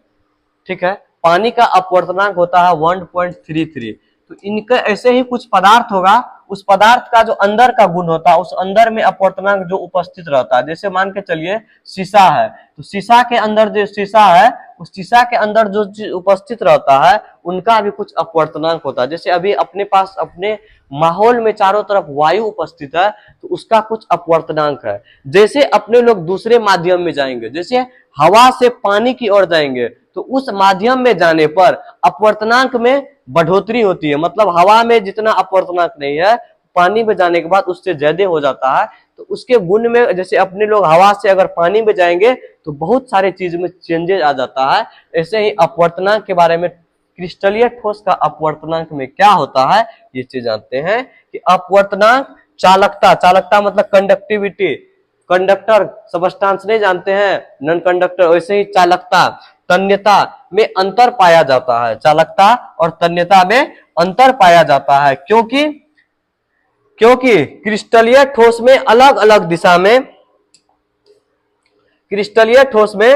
ठीक है, पानी का अपवर्तनांक होता है 1.33। तो इनका ऐसे ही कुछ पदार्थ होगा उस पदार्थ का जो अंदर का गुण होता है, उस अंदर में अपवर्तनांक जो उपस्थित रहता है। जैसे मान के चलिए शीशा है, तो शीशा के अंदर जो शीशा है, उस शीशा के अंदर जो चीज उपस्थित रहता है उनका भी कुछ अपवर्तनांक होता है। जैसे अभी अपने पास अपने माहौल में चारों तरफ वायु उपस्थित है, तो उसका कुछ अपवर्तनांक है। जैसे अपने लोग दूसरे माध्यम में जाएंगे, जैसे हवा से पानी की ओर जाएंगे, तो उस माध्यम में जाने पर अपवर्तनांक में बढ़ोतरी होती है। मतलब हवा में जितना अपवर्तनांक नहीं है, पानी में जाने के बाद उससे ज्यादा हो जाता है। तो उसके गुण में, जैसे अपने लोग हवा से अगर पानी में जाएंगे तो बहुत सारे चीज में चेंजेस आ जाता है। ऐसे ही अपवर्तनांक के बारे में, क्रिस्टलीय ठोस का अपवर्तनांक में क्या होता है ये चीज जानते हैं कि अपवर्तनांक चालकता, चालकता मतलब कंडक्टिविटी, कंडक्टर सबस्टांस नहीं जानते हैं, नॉन कंडक्टर, वैसे ही चालकता, तन्यता में अंतर पाया जाता है। चालकता और तन्यता में अंतर पाया जाता है, क्योंकि क्रिस्टलीय ठोस में अलग अलग दिशा में, क्रिस्टलीय ठोस में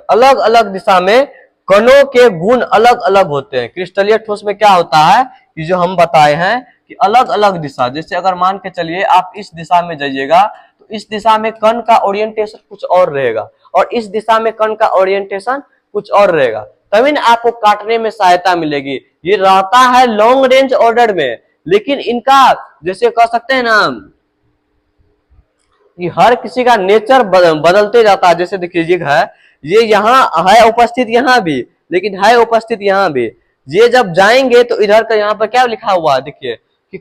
अलग अलग दिशा में कणों के गुण अलग अलग होते हैं। क्रिस्टलीय ठोस में क्या होता है कि जो हम बताए हैं कि अलग अलग दिशा, जैसे अगर मान के चलिए आप इस दिशा में जाइएगा तो इस दिशा में कण का ओरिएंटेशन कुछ और रहेगा, और इस दिशा में कण का ओरिएंटेशन कुछ और रहेगा, तभी ना आपको काटने में सहायता मिलेगी। ये रहता है लॉन्ग रेंज ऑर्डर में, लेकिन इनका जैसे कह सकते हैं ना कि हर किसी का नेचर बदलते जाता है। जैसे देखिए ये यहाँ है उपस्थित, यहाँ भी, लेकिन है उपस्थित यहाँ भी। ये जब जाएंगे तो इधर का यहाँ पर क्या लिखा हुआ है देखिए कि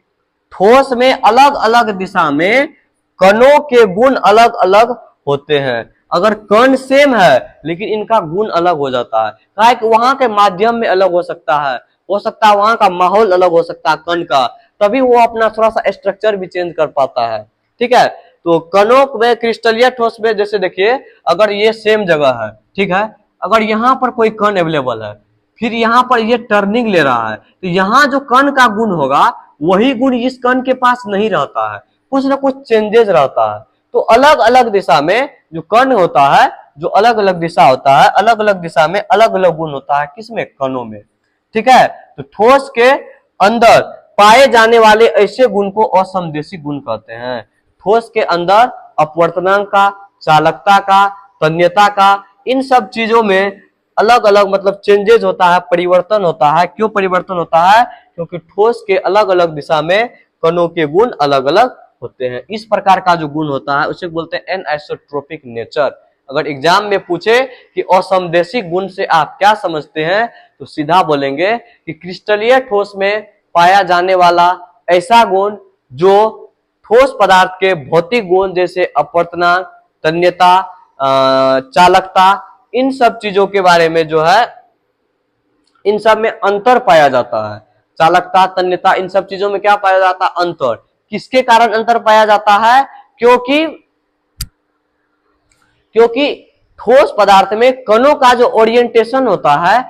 ठोस में अलग अलग दिशा में कणों के गुण अलग अलग होते हैं। अगर कण सेम है लेकिन इनका गुण अलग हो जाता है, काहे कि वहां के माध्यम में अलग हो सकता है वहां का माहौल अलग हो सकता है कण का, तभी वो अपना थोड़ा सा स्ट्रक्चर भी चेंज कर पाता है। ठीक है, तो कणों में, क्रिस्टलीय ठोस में जैसे देखिए अगर ये सेम जगह है, ठीक है, अगर यहाँ पर कोई कण अवेलेबल है, फिर यहाँ पर ये टर्निंग ले रहा है, तो यहाँ जो कण का गुण होगा वही गुण इस कण के पास नहीं रहता है, कुछ ना कुछ चेंजेस रहता है। तो अलग अलग दिशा में जो कण होता है, जो अलग अलग दिशा होता है, अलग अलग दिशा में अलग अलग गुण होता है, किसमें, कणों में। ठीक है, तो ठोस के अंदर पाए जाने वाले ऐसे गुण को असमदेशी गुण कहते हैं। ठोस के अंदर अपवर्तनांक का, चालकता का, तन्यता का, इन सब चीजों में अलग अलग मतलब चेंजेस होता है, परिवर्तन होता है। क्यों परिवर्तन होता है? क्योंकि ठोस के अलग अलग दिशा में कणों के गुण अलग अलग होते हैं। इस प्रकार का जो गुण होता है उसे बोलते हैं एनआइसोट्रोपिक नेचर। अगर एग्जाम में पूछे कि असमदेशी गुण से आप क्या समझते हैं, तो सीधा बोलेंगे कि क्रिस्टलीय ठोस में पाया जाने वाला ऐसा गुण जो ठोस पदार्थ के भौतिक गुण जैसे अपवर्तनांक, तन्यता, चालकता, इन सब चीजों के बारे में जो है, इन सब में अंतर पाया जाता है। चालकता, तन्यता, इन सब चीजों में क्या पाया जाता है? अंतर। किसके कारण अंतर पाया जाता है? क्योंकि ठोस पदार्थ में कणों का जो ओरिएंटेशन होता है,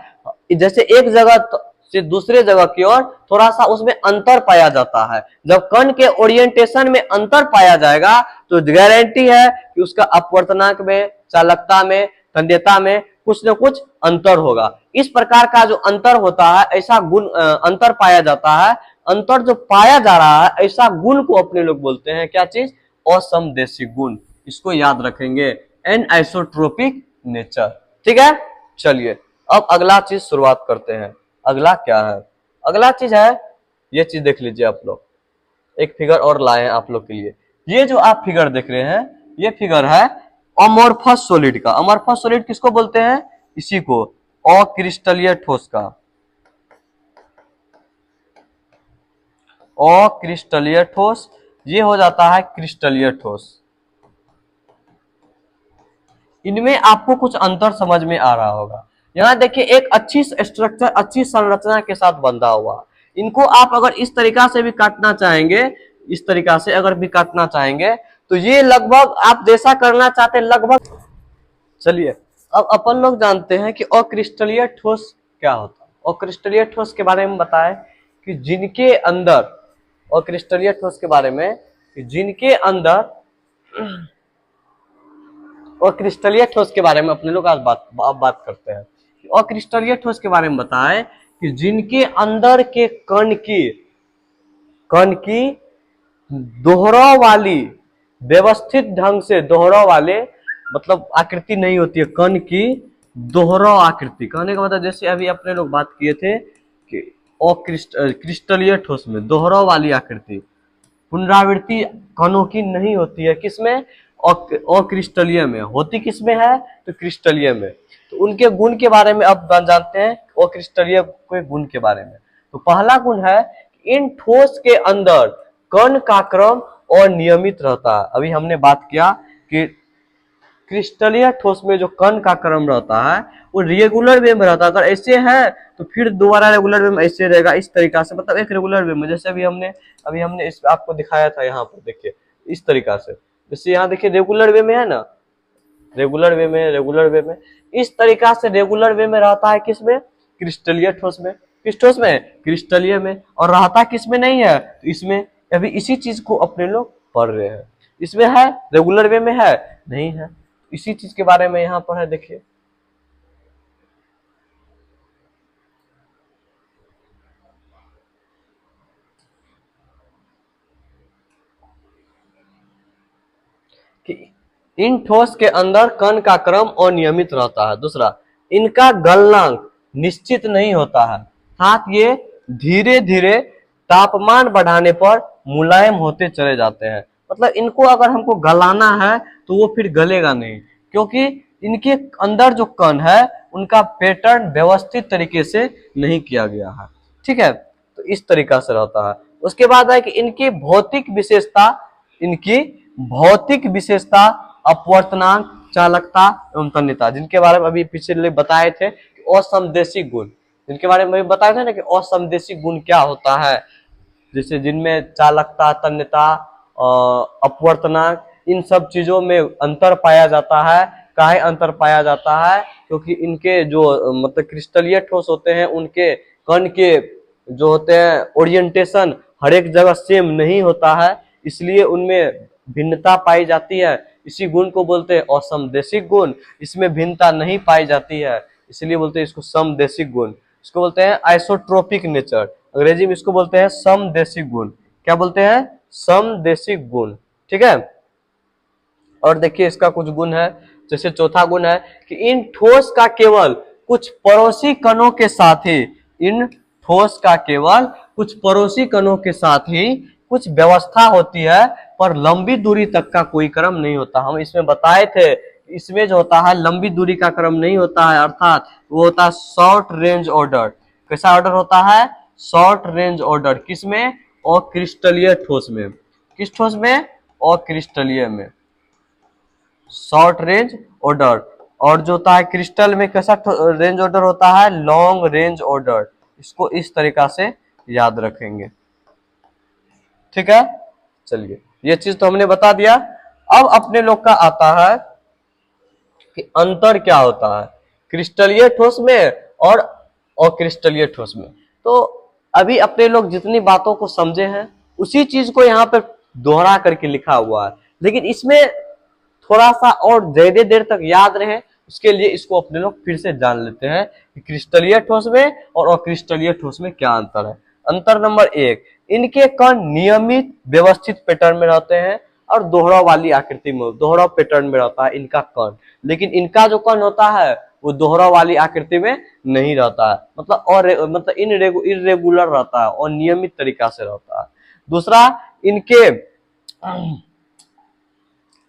जैसे एक जगह से दूसरे जगह की ओर थोड़ा सा उसमें अंतर पाया जाता है। जब कण के ओरिएंटेशन में अंतर पाया जाएगा तो गारंटी है कि उसका अपवर्तनांक में, चालकता में, तन्यता में कुछ न कुछ अंतर होगा। इस प्रकार का जो अंतर होता है, ऐसा गुण अंतर पाया जाता है, अंतर जो पाया जा रहा है ऐसा गुण को अपने लोग बोलते हैं क्या चीज? असमदेशी गुण। इसको याद रखेंगे, एनआइसोट्रोपिक नेचर। ठीक है, चलिए अब अगला चीज शुरुआत करते हैं। अगला क्या है? अगला चीज है, ये चीज देख लीजिए आप लोग, एक फिगर और लाए हैं आप लोग के लिए। ये जो आप फिगर देख रहे हैं, ये फिगर है अमोर्फस सॉलिड का। अमोर्फस सॉलिड किसको बोलते हैं? इसी को, अक्रिस्टलीय ठोस का। अक्रिस्टलीय ठोस, ये हो जाता है क्रिस्टलीय ठोस। इनमें आपको कुछ अंतर समझ में आ रहा होगा। यहाँ देखिए एक अच्छी स्ट्रक्चर, अच्छी संरचना के साथ बंधा हुआ। इनको आप अगर इस तरीका से भी काटना चाहेंगे, इस तरीका से अगर भी काटना चाहेंगे तो ये लगभग आप जैसा करना चाहते हैं लगभग। चलिए अब अपन लोग जानते हैं कि अक्रिस्टलीय ठोस क्या होता है। अक्रिस्टलीय ठोस के बारे में बताएं कि जिनके अंदर, अक्रिस्टलीय ठोस के बारे में कि जिनके अंदर, अक्रिस्टलीय ठोस के बारे में अपने लोग आज बात करते हैं। अक्रिस्टलीय ठोस के बारे में बताएं कि जिनके अंदर के कण की कण की दोहराव वाली, व्यवस्थित ढंग से दोहराव वाले मतलब आकृति नहीं होती है, कण की दोहराव आकृति। कहने का मतलब जैसे अभी अपने लोग बात किए थे कि क्रिस्टलीय ठोस में दोहराव वाली आकृति, पुनरावृत्ति कणों की नहीं होती है, किसमें? अक्रिस्टलीय में होती, किसमें है? तो क्रिस्टलीय में। तो उनके गुण के बारे में अब जानते हैं, अक्रिस्टलीय के गुण के बारे में। तो पहला गुण है इन ठोस के अंदर कण का क्रम अनियमित रहता है। अभी हमने बात किया कि क्रिस्टलीय ठोस में जो कण का क्रम रहता है वो रेगुलर वे में रहता है। अगर ऐसे है तो फिर दोबारा रेगुलर वे में ऐसे रहेगा, इस तरीका से, मतलब एक रेगुलर वे में। जैसे अभी हमने इस आपको दिखाया था, यहाँ पर देखिए इस तरीका से, जैसे यहाँ देखिए रेगुलर वे में है ना, रेगुलर वे में, रेगुलर वे में, इस तरीका से रेगुलर वे में रहता है, किसमें? क्रिस्टलीय ठोस में। किस ठोस में? क्रिस्टलीय में। और रहता किसमें नहीं है? तो इसमें। अभी इसी चीज को अपने लोग पढ़ रहे हैं। इसमें है, रेगुलर वे में है नहीं है, इसी चीज के बारे में यहाँ पर है, देखिए। कि इन ठोस के अंदर कण का क्रम अनियमित रहता है। दूसरा, इनका गलनांक निश्चित नहीं होता है, साथ ये धीरे धीरे तापमान बढ़ाने पर मुलायम होते चले जाते हैं। मतलब इनको अगर हमको गलाना है तो वो फिर गलेगा नहीं, क्योंकि इनके अंदर जो कण है उनका पैटर्न व्यवस्थित तरीके से नहीं किया गया है। ठीक है, तो इस तरीका से रहता है। उसके बाद है कि इनकी भौतिक विशेषता, इनकी भौतिक विशेषता अपवर्तनांक, चालकता एवं तन्यता, जिनके बारे में अभी पिछले बताए थे कि असमदेशी गुण, जिनके बारे में बताए थे ना कि असमदेशी गुण क्या होता है, जैसे जिनमें चालकता, तन्यता, अपवर्तनांक, इन सब चीजों में अंतर पाया जाता है। काहे अंतर पाया जाता है? क्योंकि इनके जो मतलब क्रिस्टलीय ठोस होते हैं उनके कण के जो होते हैं ओरिएंटेशन हर एक जगह सेम नहीं होता है, इसलिए उनमें भिन्नता पाई जाती है। इसी गुण को बोलते हैं असमदेशिक गुण। इसमें भिन्नता नहीं पाई जाती है, इसलिए बोलते हैं इसको समदेशिक गुण। इसको बोलते हैं आइसोट्रोपिक नेचर, अंग्रेजी में इसको बोलते हैं समदेशिक गुण। क्या बोलते हैं? समदेशिक गुण। ठीक है, और देखिए इसका कुछ गुण है। जैसे चौथा गुण है कि इन ठोस का केवल कुछ पड़ोसी कणों के साथ ही, इन ठोस का केवल कुछ पड़ोसी कणों के साथ ही कुछ व्यवस्था होती है, पर लंबी दूरी तक का कोई क्रम नहीं होता। हम इसमें बताए थे, इसमें जो होता है लंबी दूरी का क्रम नहीं होता है, अर्थात वो होता है शॉर्ट रेंज ऑर्डर। कैसा ऑर्डर होता है? Short range order. किसमें? अक्रिस्टलीय ठोस में। किस ठोस में? अक्रिस्टलीय में शॉर्ट रेंज ऑर्डर। और जो होता है क्रिस्टल में कैसा रेंज ऑर्डर होता है? Long range order. इसको इस तरीका से याद रखेंगे। ठीक है, चलिए ये चीज तो हमने बता दिया। अब अपने लोग का आता है कि अंतर क्या होता है क्रिस्टलीय ठोस में और अक्रिस्टलीय ठोस में। तो अभी अपने लोग जितनी बातों को समझे हैं उसी चीज को यहाँ पर दोहरा करके लिखा हुआ है, लेकिन इसमें थोड़ा सा और ज्यादा देर तक याद रहे उसके लिए इसको अपने लोग फिर से जान लेते हैं कि क्रिस्टलीय ठोस में और अक्रिस्टलीय ठोस में क्या अंतर है। अंतर नंबर 1, इनके कण नियमित व्यवस्थित पैटर्न में रहते हैं और दोहराव वाली आकृति में, दोहराव पैटर्न में रहता है इनका कण। लेकिन इनका जो कण होता है वो दोहराव वाली आकृति में नहीं रहता है, मतलब और मतलब इरेगुलर रहता है और नियमित तरीका से रहता है। दूसरा,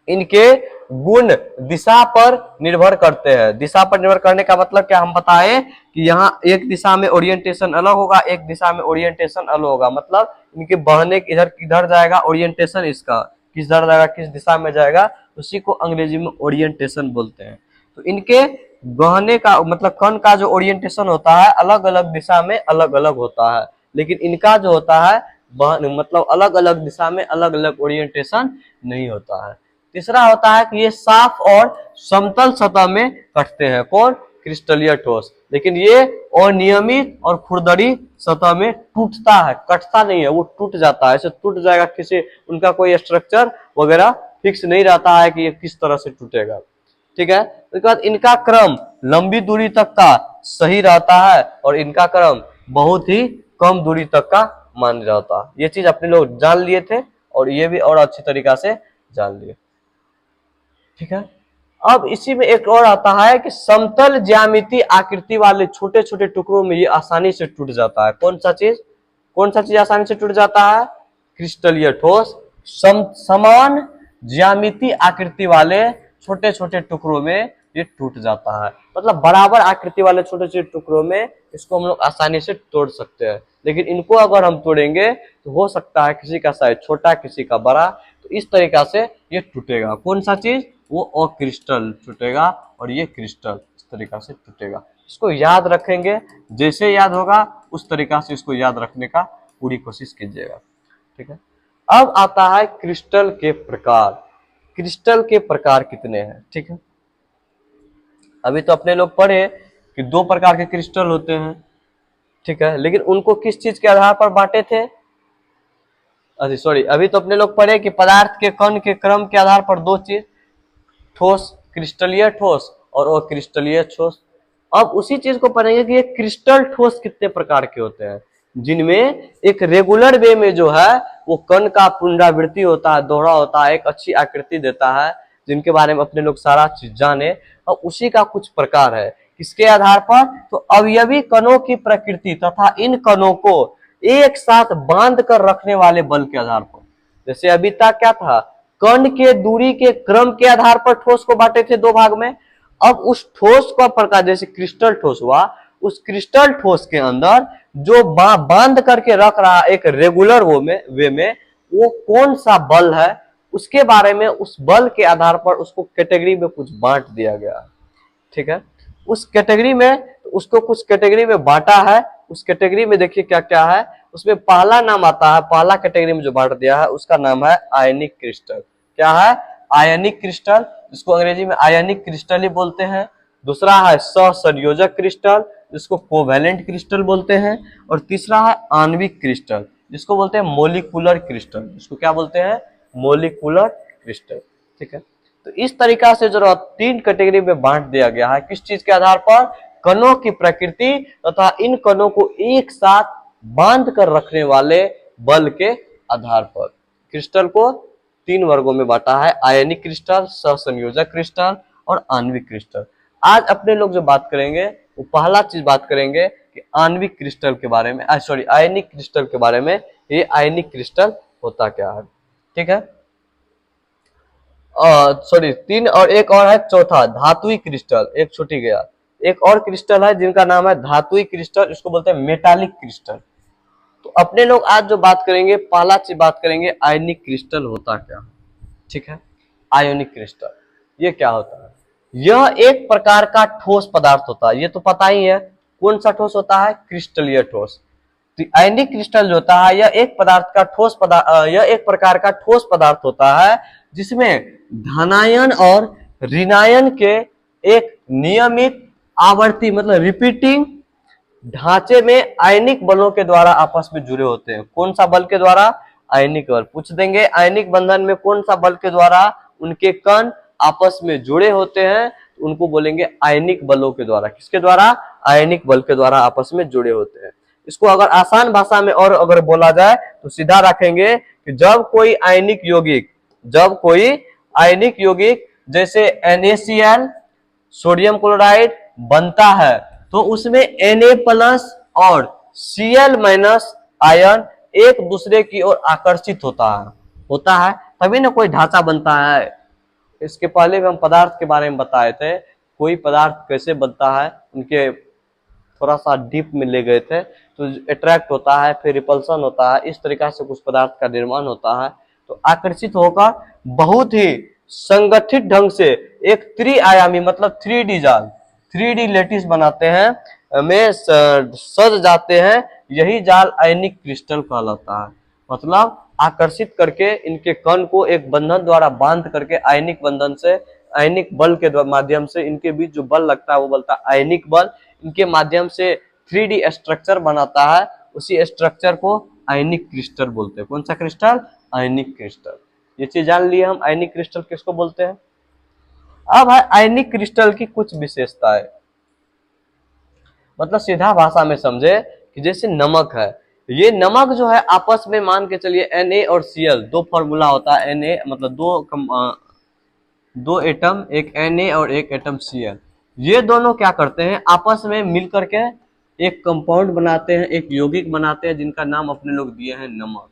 इनके गुण दिशा पर निर्भर करते हैं। दिशा पर निर्भर करने का मतलब क्या हम बताए कि यहाँ एक दिशा में ओरिएंटेशन अलग होगा, एक दिशा में ओरिएंटेशन अलग होगा। मतलब इनके बहने इधर किधर जाएगा, ओरिएंटेशन इसका किधर जाएगा, किस दिशा में जाएगा, उसी को अंग्रेजी में ओरिएंटेशन बोलते हैं। तो इनके गहने का मतलब कण का जो ओरिएंटेशन होता है अलग अलग दिशा में अलग अलग होता है, लेकिन इनका जो होता है मतलब अलग अलग दिशा में अलग अलग ओरिएंटेशन नहीं होता है। तीसरा होता है कि ये साफ और समतल सतह में कटते हैं। कौन? क्रिस्टलीय ठोस। लेकिन ये अनियमित और खुरदरी सतह में टूटता है, कटता नहीं है, वो टूट जाता है। ऐसे टूट जाएगा, किसी उनका कोई स्ट्रक्चर वगैरह फिक्स नहीं रहता है कि ये किस तरह से टूटेगा। ठीक है, उसके बाद इनका क्रम लंबी दूरी तक का सही रहता है और इनका क्रम बहुत ही कम दूरी तक का माना जाता है। ये चीज अपने लोग जान लिए थे और ये भी और अच्छी तरीका से जान लिए। ठीक है, अब इसी में एक और आता है कि समतल ज्यामिति आकृति वाले छोटे छोटे टुकड़ों में ये आसानी से टूट जाता है। कौन सा चीज आसानी से टूट जाता है? क्रिस्टलीय ठोस समान ज्यामिति आकृति वाले छोटे छोटे टुकड़ों में ये टूट जाता है। मतलब बराबर आकृति वाले छोटे छोटे टुकड़ों में इसको हम लोग आसानी से तोड़ सकते हैं, लेकिन इनको अगर हम तोड़ेंगे तो हो सकता है किसी का साइज छोटा किसी का बड़ा, तो इस तरीका से ये टूटेगा। कौन सा चीज? वो अक्रिस्टल टूटेगा और ये क्रिस्टल इस तरीका से टूटेगा। इसको याद रखेंगे, जैसे याद होगा उस तरीका से इसको याद रखने का पूरी कोशिश कीजिएगा। ठीक है, अब आता है क्रिस्टल के प्रकार। क्रिस्टल के प्रकार कितने हैं? ठीक है, अभी तो अपने लोग पढ़े कि 2 प्रकार के क्रिस्टल होते हैं। ठीक है, लेकिन उनको किस चीज के आधार पर बांटे थे? अभी तो अपने लोग पढ़े कि पदार्थ के कण के क्रम के आधार पर 2 चीज, ठोस क्रिस्टलीय ठोस और अक्रिस्टलीय ठोस। अब उसी चीज को पढ़ेंगे कि ये क्रिस्टल ठोस कितने प्रकार के होते हैं, जिनमें एक रेगुलर वे में जो है वो कण का पुनरावृत्ति होता है, दोहरा होता है, एक अच्छी आकृति देता है, जिनके बारे में अपने लोग सारा चीज जाने। और उसी का कुछ प्रकार है, किसके आधार पर? तो अवयवी कणों की प्रकृति तथा इन कणों को एक साथ बांध कर रखने वाले बल के आधार पर। जैसे अभी तक क्या था? कण के दूरी के क्रम के आधार पर ठोस को बांटे थे 2 भाग में। अब उस ठोस का प्रकार, जैसे क्रिस्टल ठोस हुआ, उस क्रिस्टल ठोस के अंदर जो बांध करके रख रहा एक रेगुलर वे में वो कौन सा बल है, उसके बारे में उस बल के आधार पर उसको कैटेगरी में कुछ बांट दिया गया। ठीक है, उस कैटेगरी में उसको कुछ कैटेगरी में बांटा है। उस कैटेगरी में देखिए क्या क्या है, उसमें पहला नाम आता है, पहला कैटेगरी में जो बांट दिया है उसका नाम है आयनिक क्रिस्टल। क्या है? आयनिक क्रिस्टल, जिसको अंग्रेजी में आयनिक क्रिस्टल ही बोलते हैं। दूसरा है सहसंयोजक क्रिस्टल, जिसको कोवेलेंट क्रिस्टल बोलते हैं। और तीसरा है आणविक क्रिस्टल, जिसको बोलते हैं मोलिकुलर क्रिस्टल। जिसको क्या बोलते हैं? Molecular crystal. ठीक है, तो इस तरीका से जो 3 कैटेगरी में बांट दिया गया है, किस चीज के आधार पर? कणों की प्रकृति तथा इन कणों को एक साथ बांध कर रखने वाले बल के आधार पर। क्रिस्टल को 3 वर्गों में बांटा है, आयनिक क्रिस्टल, सहसंयोजक क्रिस्टल और आणविक क्रिस्टल। आज अपने लोग जो बात करेंगे वो पहला चीज बात करेंगे कि आणविक क्रिस्टल के बारे में, आयनिक क्रिस्टल के बारे में। ये आयनिक क्रिस्टल होता क्या है? ठीक है, 3 और एक और है चौथा, धातुई क्रिस्टल। एक छुट्टी गया, एक और क्रिस्टल है जिनका नाम है धातुई क्रिस्टल, इसको बोलते हैं मेटालिक क्रिस्टल। तो अपने लोग आज जो बात करेंगे, पहला चीज बात करेंगे आयनिक क्रिस्टल होता क्या। ठीक है, आयोनिक क्रिस्टल ये क्या होता है? यह एक प्रकार का ठोस पदार्थ होता है, ये तो पता ही है। कौन सा ठोस होता है? क्रिस्टलीय ठोस। तो आयनिक क्रिस्टल जो होता है यह एक प्रकार का ठोस पदार्थ होता है, जिसमें धनायन और ऋणायन के एक नियमित आवर्ती मतलब रिपीटिंग ढांचे में आयनिक बलों के द्वारा आपस में जुड़े होते हैं। कौन सा बल के द्वारा? आयनिक बल। पूछ देंगे आयनिक बंधन में कौन सा बल के द्वारा उनके कण आपस में जुड़े होते हैं, उनको बोलेंगे आयनिक बलों के द्वारा। किसके द्वारा? आयनिक बल के द्वारा आपस में जुड़े होते हैं। इसको अगर आसान भाषा में और अगर बोला जाए तो सीधा रखेंगे कि जब कोई आयनिक यौगिक जैसे NaCl, सोडियम क्लोराइड बनता है, तो उसमें Na+ और Cl- आयन एक दूसरे की ओर आकर्षित होता है, तभी ना कोई ढांचा बनता है। इसके पहले भी हम पदार्थ के बारे में बताए थे, कोई पदार्थ कैसे बनता है, उनके थोड़ा सा डीप में ले गए थे। तो अट्रैक्ट होता है, फिर रिपल्सन होता है, इस तरीका से कुछ पदार्थ का निर्माण होता है। तो आकर्षित होकर बहुत ही संगठित ढंग से एक त्रिआयामी मतलब 3D जाल, 3D लेटिस बनाते हैं, में सज जाते हैं। यही जाल आयनिक क्रिस्टल कहलाता है। मतलब आकर्षित करके इनके कण को एक बंधन द्वारा बांध करके आयनिक बल के माध्यम से इनके बीच जो बल लगता है वो बोलता है आयनिक बल। इनके माध्यम से 3D स्ट्रक्चर बनाता है, उसी स्ट्रक्चर को आयनिक क्रिस्टल बोलते हैं। कौन सा क्रिस्टल? आयनिक क्रिस्टल। ये चीज जान लिए हम आयनिक क्रिस्टल किसको बोलते हैं। अब है आयनिक क्रिस्टल की कुछ विशेषताएं। मतलब सीधा भाषा में समझे कि जैसे नमक है, ये नमक जो है आपस में मान के चलिए Na और Cl, दो फॉर्मूला होता है, Na मतलब दो एटम, एक Na और एक एटम Cl, ये दोनों क्या करते हैं आपस में मिल करके एक कंपाउंड बनाते हैं, एक यौगिक बनाते हैं, जिनका नाम अपने लोग दिए हैं नमक।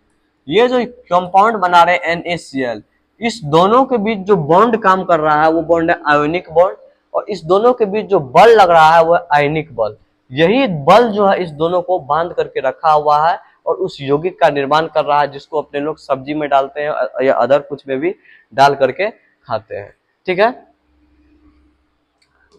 ये जो कंपाउंड बना रहे हैं NaCl, इस दोनों के बीच जो बॉन्ड काम कर रहा है वो बॉन्ड है आयोनिक बॉन्ड, और इस दोनों के बीच जो बल लग रहा है वो है आयनिक बल। यही बल जो है इस दोनों को बांध करके रखा हुआ है और उस यौगिक का निर्माण कर रहा है, जिसको अपने लोग सब्जी में डालते हैं या अदर कुछ में भी डाल करके खाते हैं। ठीक है,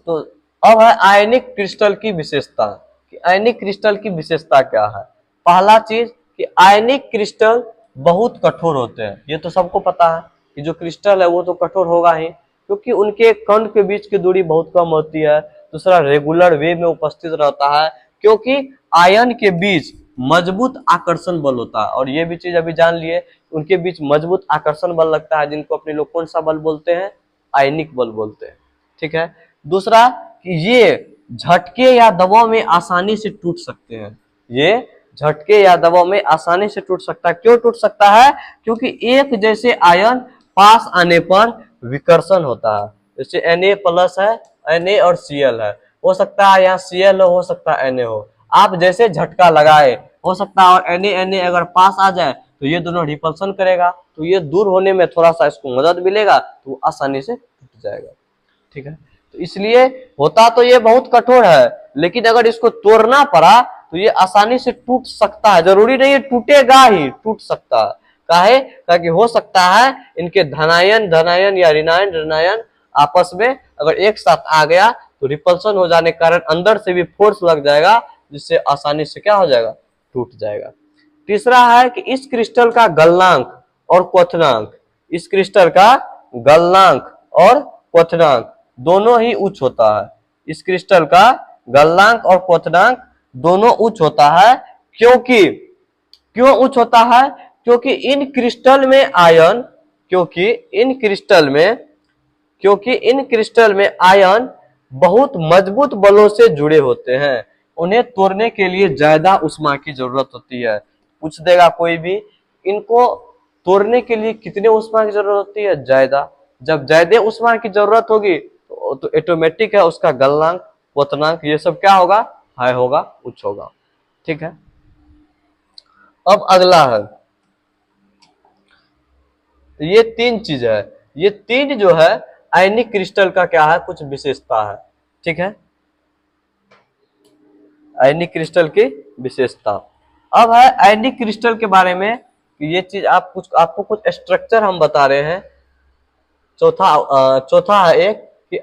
तो अब है आयनिक क्रिस्टल की विशेषता, कि आयनिक क्रिस्टल की विशेषता क्या है। पहला चीज कि आयनिक क्रिस्टल बहुत कठोर होते हैं, ये तो सबको पता है कि जो क्रिस्टल है वो तो कठोर होगा ही, क्योंकि उनके कण के बीच की दूरी बहुत कम होती है। दूसरा, रेगुलर वे में उपस्थित रहता है, क्योंकि आयन के बीच मजबूत आकर्षण बल होता है, और ये भी चीज अभी जान लिए, उनके बीच मजबूत आकर्षण बल लगता है, जिनको अपने लोग कौन सा बल बोलते हैं, आयनिक बल बोलते हैं। ठीक है, दूसरा कि ये झटके या दबाव में आसानी से टूट सकते हैं, ये झटके या दबाव में आसानी से टूट सकता है। क्यों टूट सकता है, क्योंकि एक जैसे आयन पास आने पर विकर्षण होता है। जैसे Na प्लस है, Na और Cl है, हो सकता है यहाँ Cl हो सकता है Na हो, आप जैसे झटका लगाए, हो सकता है और Na अगर पास आ जाए तो ये दोनों रिपल्सन करेगा, तो ये दूर होने में थोड़ा सा इसको मदद मिलेगा, तो आसानी से टूट जाएगा। ठीक है, तो इसलिए होता तो ये बहुत कठोर है, लेकिन अगर इसको तोड़ना पड़ा तो ये आसानी से टूट सकता है, जरूरी नहीं है टूटेगा ही, टूट सकता है। काहे, ताकि हो सकता है इनके धनायन धनायन या ऋणायन ऋणायन आपस में अगर एक साथ आ गया तो रिपल्सन हो जाने के कारण अंदर से भी फोर्स लग जाएगा, जिससे आसानी से क्या हो जाएगा, टूट जाएगा। तीसरा है कि इस क्रिस्टल का गलनांक और क्वथनांक, इस क्रिस्टल का गलनांक और क्वथनांक दोनों ही उच्च होता है। इस क्रिस्टल का गलनांक और क्वथनांक दोनों उच्च होता है, क्योंकि क्यों उच्च होता है, क्योंकि इन क्रिस्टल में आयन, क्योंकि इन क्रिस्टल में क्योंकि इन क्रिस्टल में आयन बहुत मजबूत बलों से जुड़े होते हैं, उन्हें तोड़ने के लिए ज्यादा उष्मा की जरूरत होती है। पूछ देगा कोई भी, इनको तोड़ने के लिए कितने उष्मा की जरूरत होती है, ज्यादा। जब ज्यादा उष्मा की जरूरत होगी तो ऑटोमेटिक है उसका गलनांक क्वथनांक ये सब क्या होगा, हाई होगा, उच्च होगा। ठीक है, अब अगला है, ये तीन चीज है, ये तीन जो है आयनिक क्रिस्टल का क्या है, कुछ विशेषता है। ठीक है, आयनिक क्रिस्टल की विशेषता। अब है आयनिक क्रिस्टल के बारे में, ये चीज आपको कुछ स्ट्रक्चर हम बता रहे हैं। चौथा है एक कि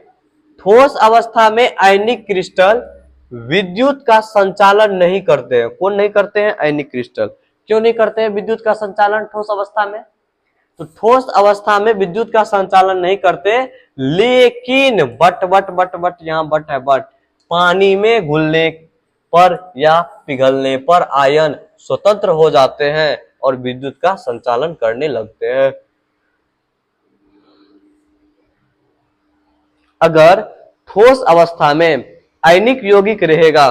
ठोस अवस्था में आयनिक क्रिस्टल विद्युत का संचालन नहीं करते हैं। कौन नहीं करते हैं, आयनिक क्रिस्टल। क्यों नहीं करते हैं विद्युत का संचालन ठोस अवस्था में, तो ठोस अवस्था में विद्युत का संचालन नहीं करते, लेकिन बट बट बट बट यहाँ बट है, बट पानी में घुलने पर या पिघलने पर आयन स्वतंत्र हो जाते हैं और विद्युत का संचालन करने लगते हैं। अगर ठोस अवस्था में आयनिक यौगिक रहेगा,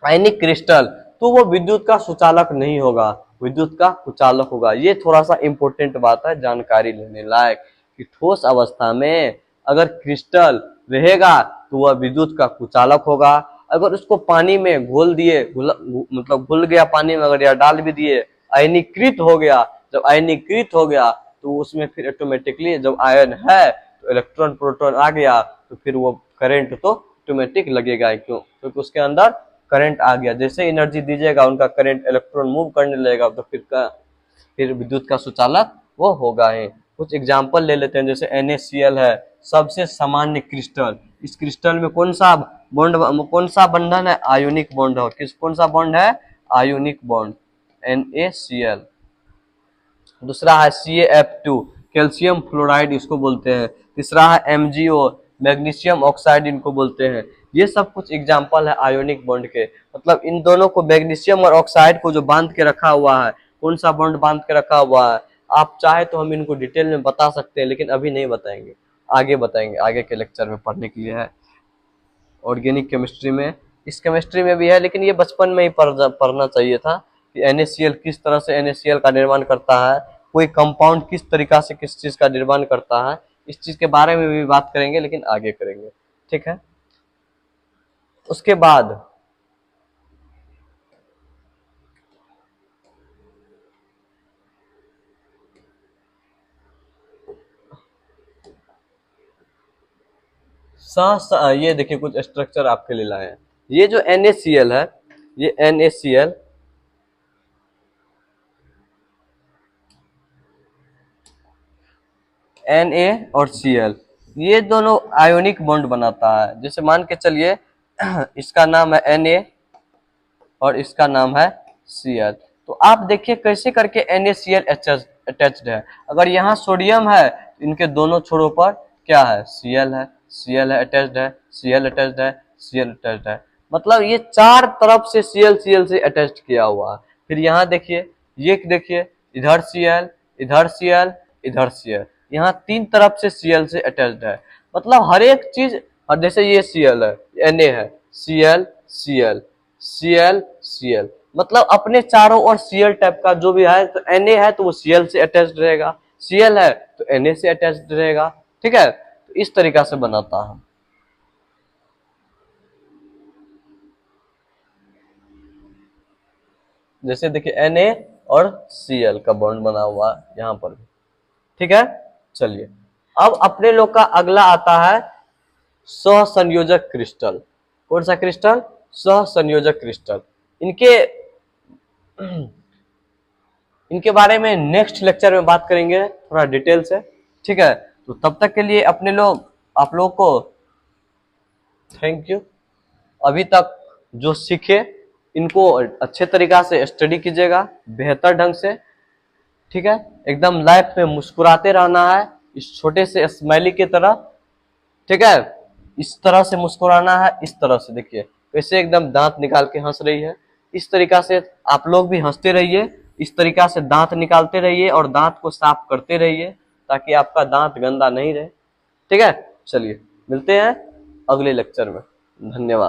आयनिक क्रिस्टल, तो वो विद्युत का सुचालक नहीं होगा, विद्युत का कुचालक होगा। ये थोड़ा सा इंपॉर्टेंट बात है, जानकारी लेने लायक, कि ठोस अवस्था में अगर क्रिस्टल रहेगा तो वह विद्युत का कुचालक होगा। अगर उसको पानी में घोल दिए, मतलब घुल गया पानी में अगर या डाल भी दिए, आयनीकृत हो गया, जब आयनीकृत हो गया तो उसमें फिर ऑटोमेटिकली जब आयन है तो इलेक्ट्रॉन प्रोटॉन आ गया, तो फिर वो करंट तो ऑटोमेटिक लगेगा। क्यों, क्योंकि उसके अंदर करंट आ गया, जैसे एनर्जी दीजिएगा उनका करंट इलेक्ट्रॉन मूव करने लगेगा, तो फिर विद्युत का सुचालक वो होगा ही। कुछ एग्जांपल ले लेते हैं, जैसे NaCl है सबसे सामान्य क्रिस्टल। इस क्रिस्टल में कौन सा बॉन्ड, कौन सा बंधन है, आयोनिक बॉन्ड है। कौन सा बॉन्ड है, आयोनिक बॉन्ड, NaCl। दूसरा है CaF2, कैल्शियम फ्लोराइड इसको बोलते हैं। तीसरा है MgO, मैग्नीशियम ऑक्साइड इनको बोलते हैं। ये सब कुछ एग्जाम्पल है आयोनिक बॉन्ड के। मतलब इन दोनों को, मैग्नीशियम और ऑक्साइड को जो बांध के रखा हुआ है, कौन सा बॉन्ड बांध के रखा हुआ है, आप चाहे तो हम इनको डिटेल में बता सकते हैं, लेकिन अभी नहीं बताएंगे, आगे बताएंगे, आगे के लेक्चर में पढ़ने के लिए है। ऑर्गेनिक केमिस्ट्री में इस केमिस्ट्री में भी है, लेकिन ये बचपन में ही पढ़ना चाहिए था कि NaCl किस तरह से NaCl का निर्माण करता है, कोई कंपाउंड किस तरीका से किस चीज का निर्माण करता है, इस चीज के बारे में भी बात करेंगे, लेकिन आगे करेंगे। ठीक है, उसके बाद ये देखिए कुछ स्ट्रक्चर आपके लिए लाए हैं। ये जो NaCl है, ये NaCl Na और Cl, ये दोनों आयोनिक बॉन्ड बनाता है। जैसे मान के चलिए इसका नाम है Na और इसका नाम है Cl, तो आप देखिए कैसे करके NaCl अटैच्ड है। अगर यहाँ सोडियम है तो इनके दोनों छोरों पर क्या है, Cl है, Cl है अटैच्ड है, Cl अटैच्ड है, Cl अटैच्ड है। मतलब ये चार तरफ से Cl से अटैच्ड किया हुआ है। फिर यहाँ देखिए, ये देखिए, इधर Cl, इधर Cl, इधर Cl, यहाँ तीन तरफ से Cl से अटैच्ड है। मतलब हर एक चीज, और जैसे ये Cl है, Na है, Cl Cl Cl Cl, मतलब अपने चारों ओर Cl टाइप का जो भी है, तो Na है तो वो Cl से अटैच्ड रहेगा, Cl है तो Na से अटैच्ड रहेगा। ठीक है, तो इस तरीका से बनाता है। जैसे देखिए Na और Cl का बॉन्ड बना हुआ है यहाँ पर भी। ठीक है, चलिए अब अपने लोग का अगला आता है सहसंयोजक क्रिस्टल। कौन सा क्रिस्टल? सहसंयोजक क्रिस्टल। इनके बारे में नेक्स्ट लेक्चर में बात करेंगे थोड़ा डिटेल से। ठीक है, तो तब तक के लिए आप लोग को थैंक यू। अभी तक जो सीखे इनको अच्छे तरीका से स्टडी कीजिएगा, बेहतर ढंग से। ठीक है, एकदम लाइफ में मुस्कुराते रहना है, इस छोटे से स्माइली की तरह। ठीक है, इस तरह से मुस्कुराना है, इस तरह से देखिए कैसे एकदम दांत निकाल के हंस रही है। इस तरीका से आप लोग भी हंसते रहिए, इस तरीका से दांत निकालते रहिए और दांत को साफ करते रहिए, ताकि आपका दांत गंदा नहीं रहे। ठीक है, चलिए मिलते हैं अगले लेक्चर में। धन्यवाद।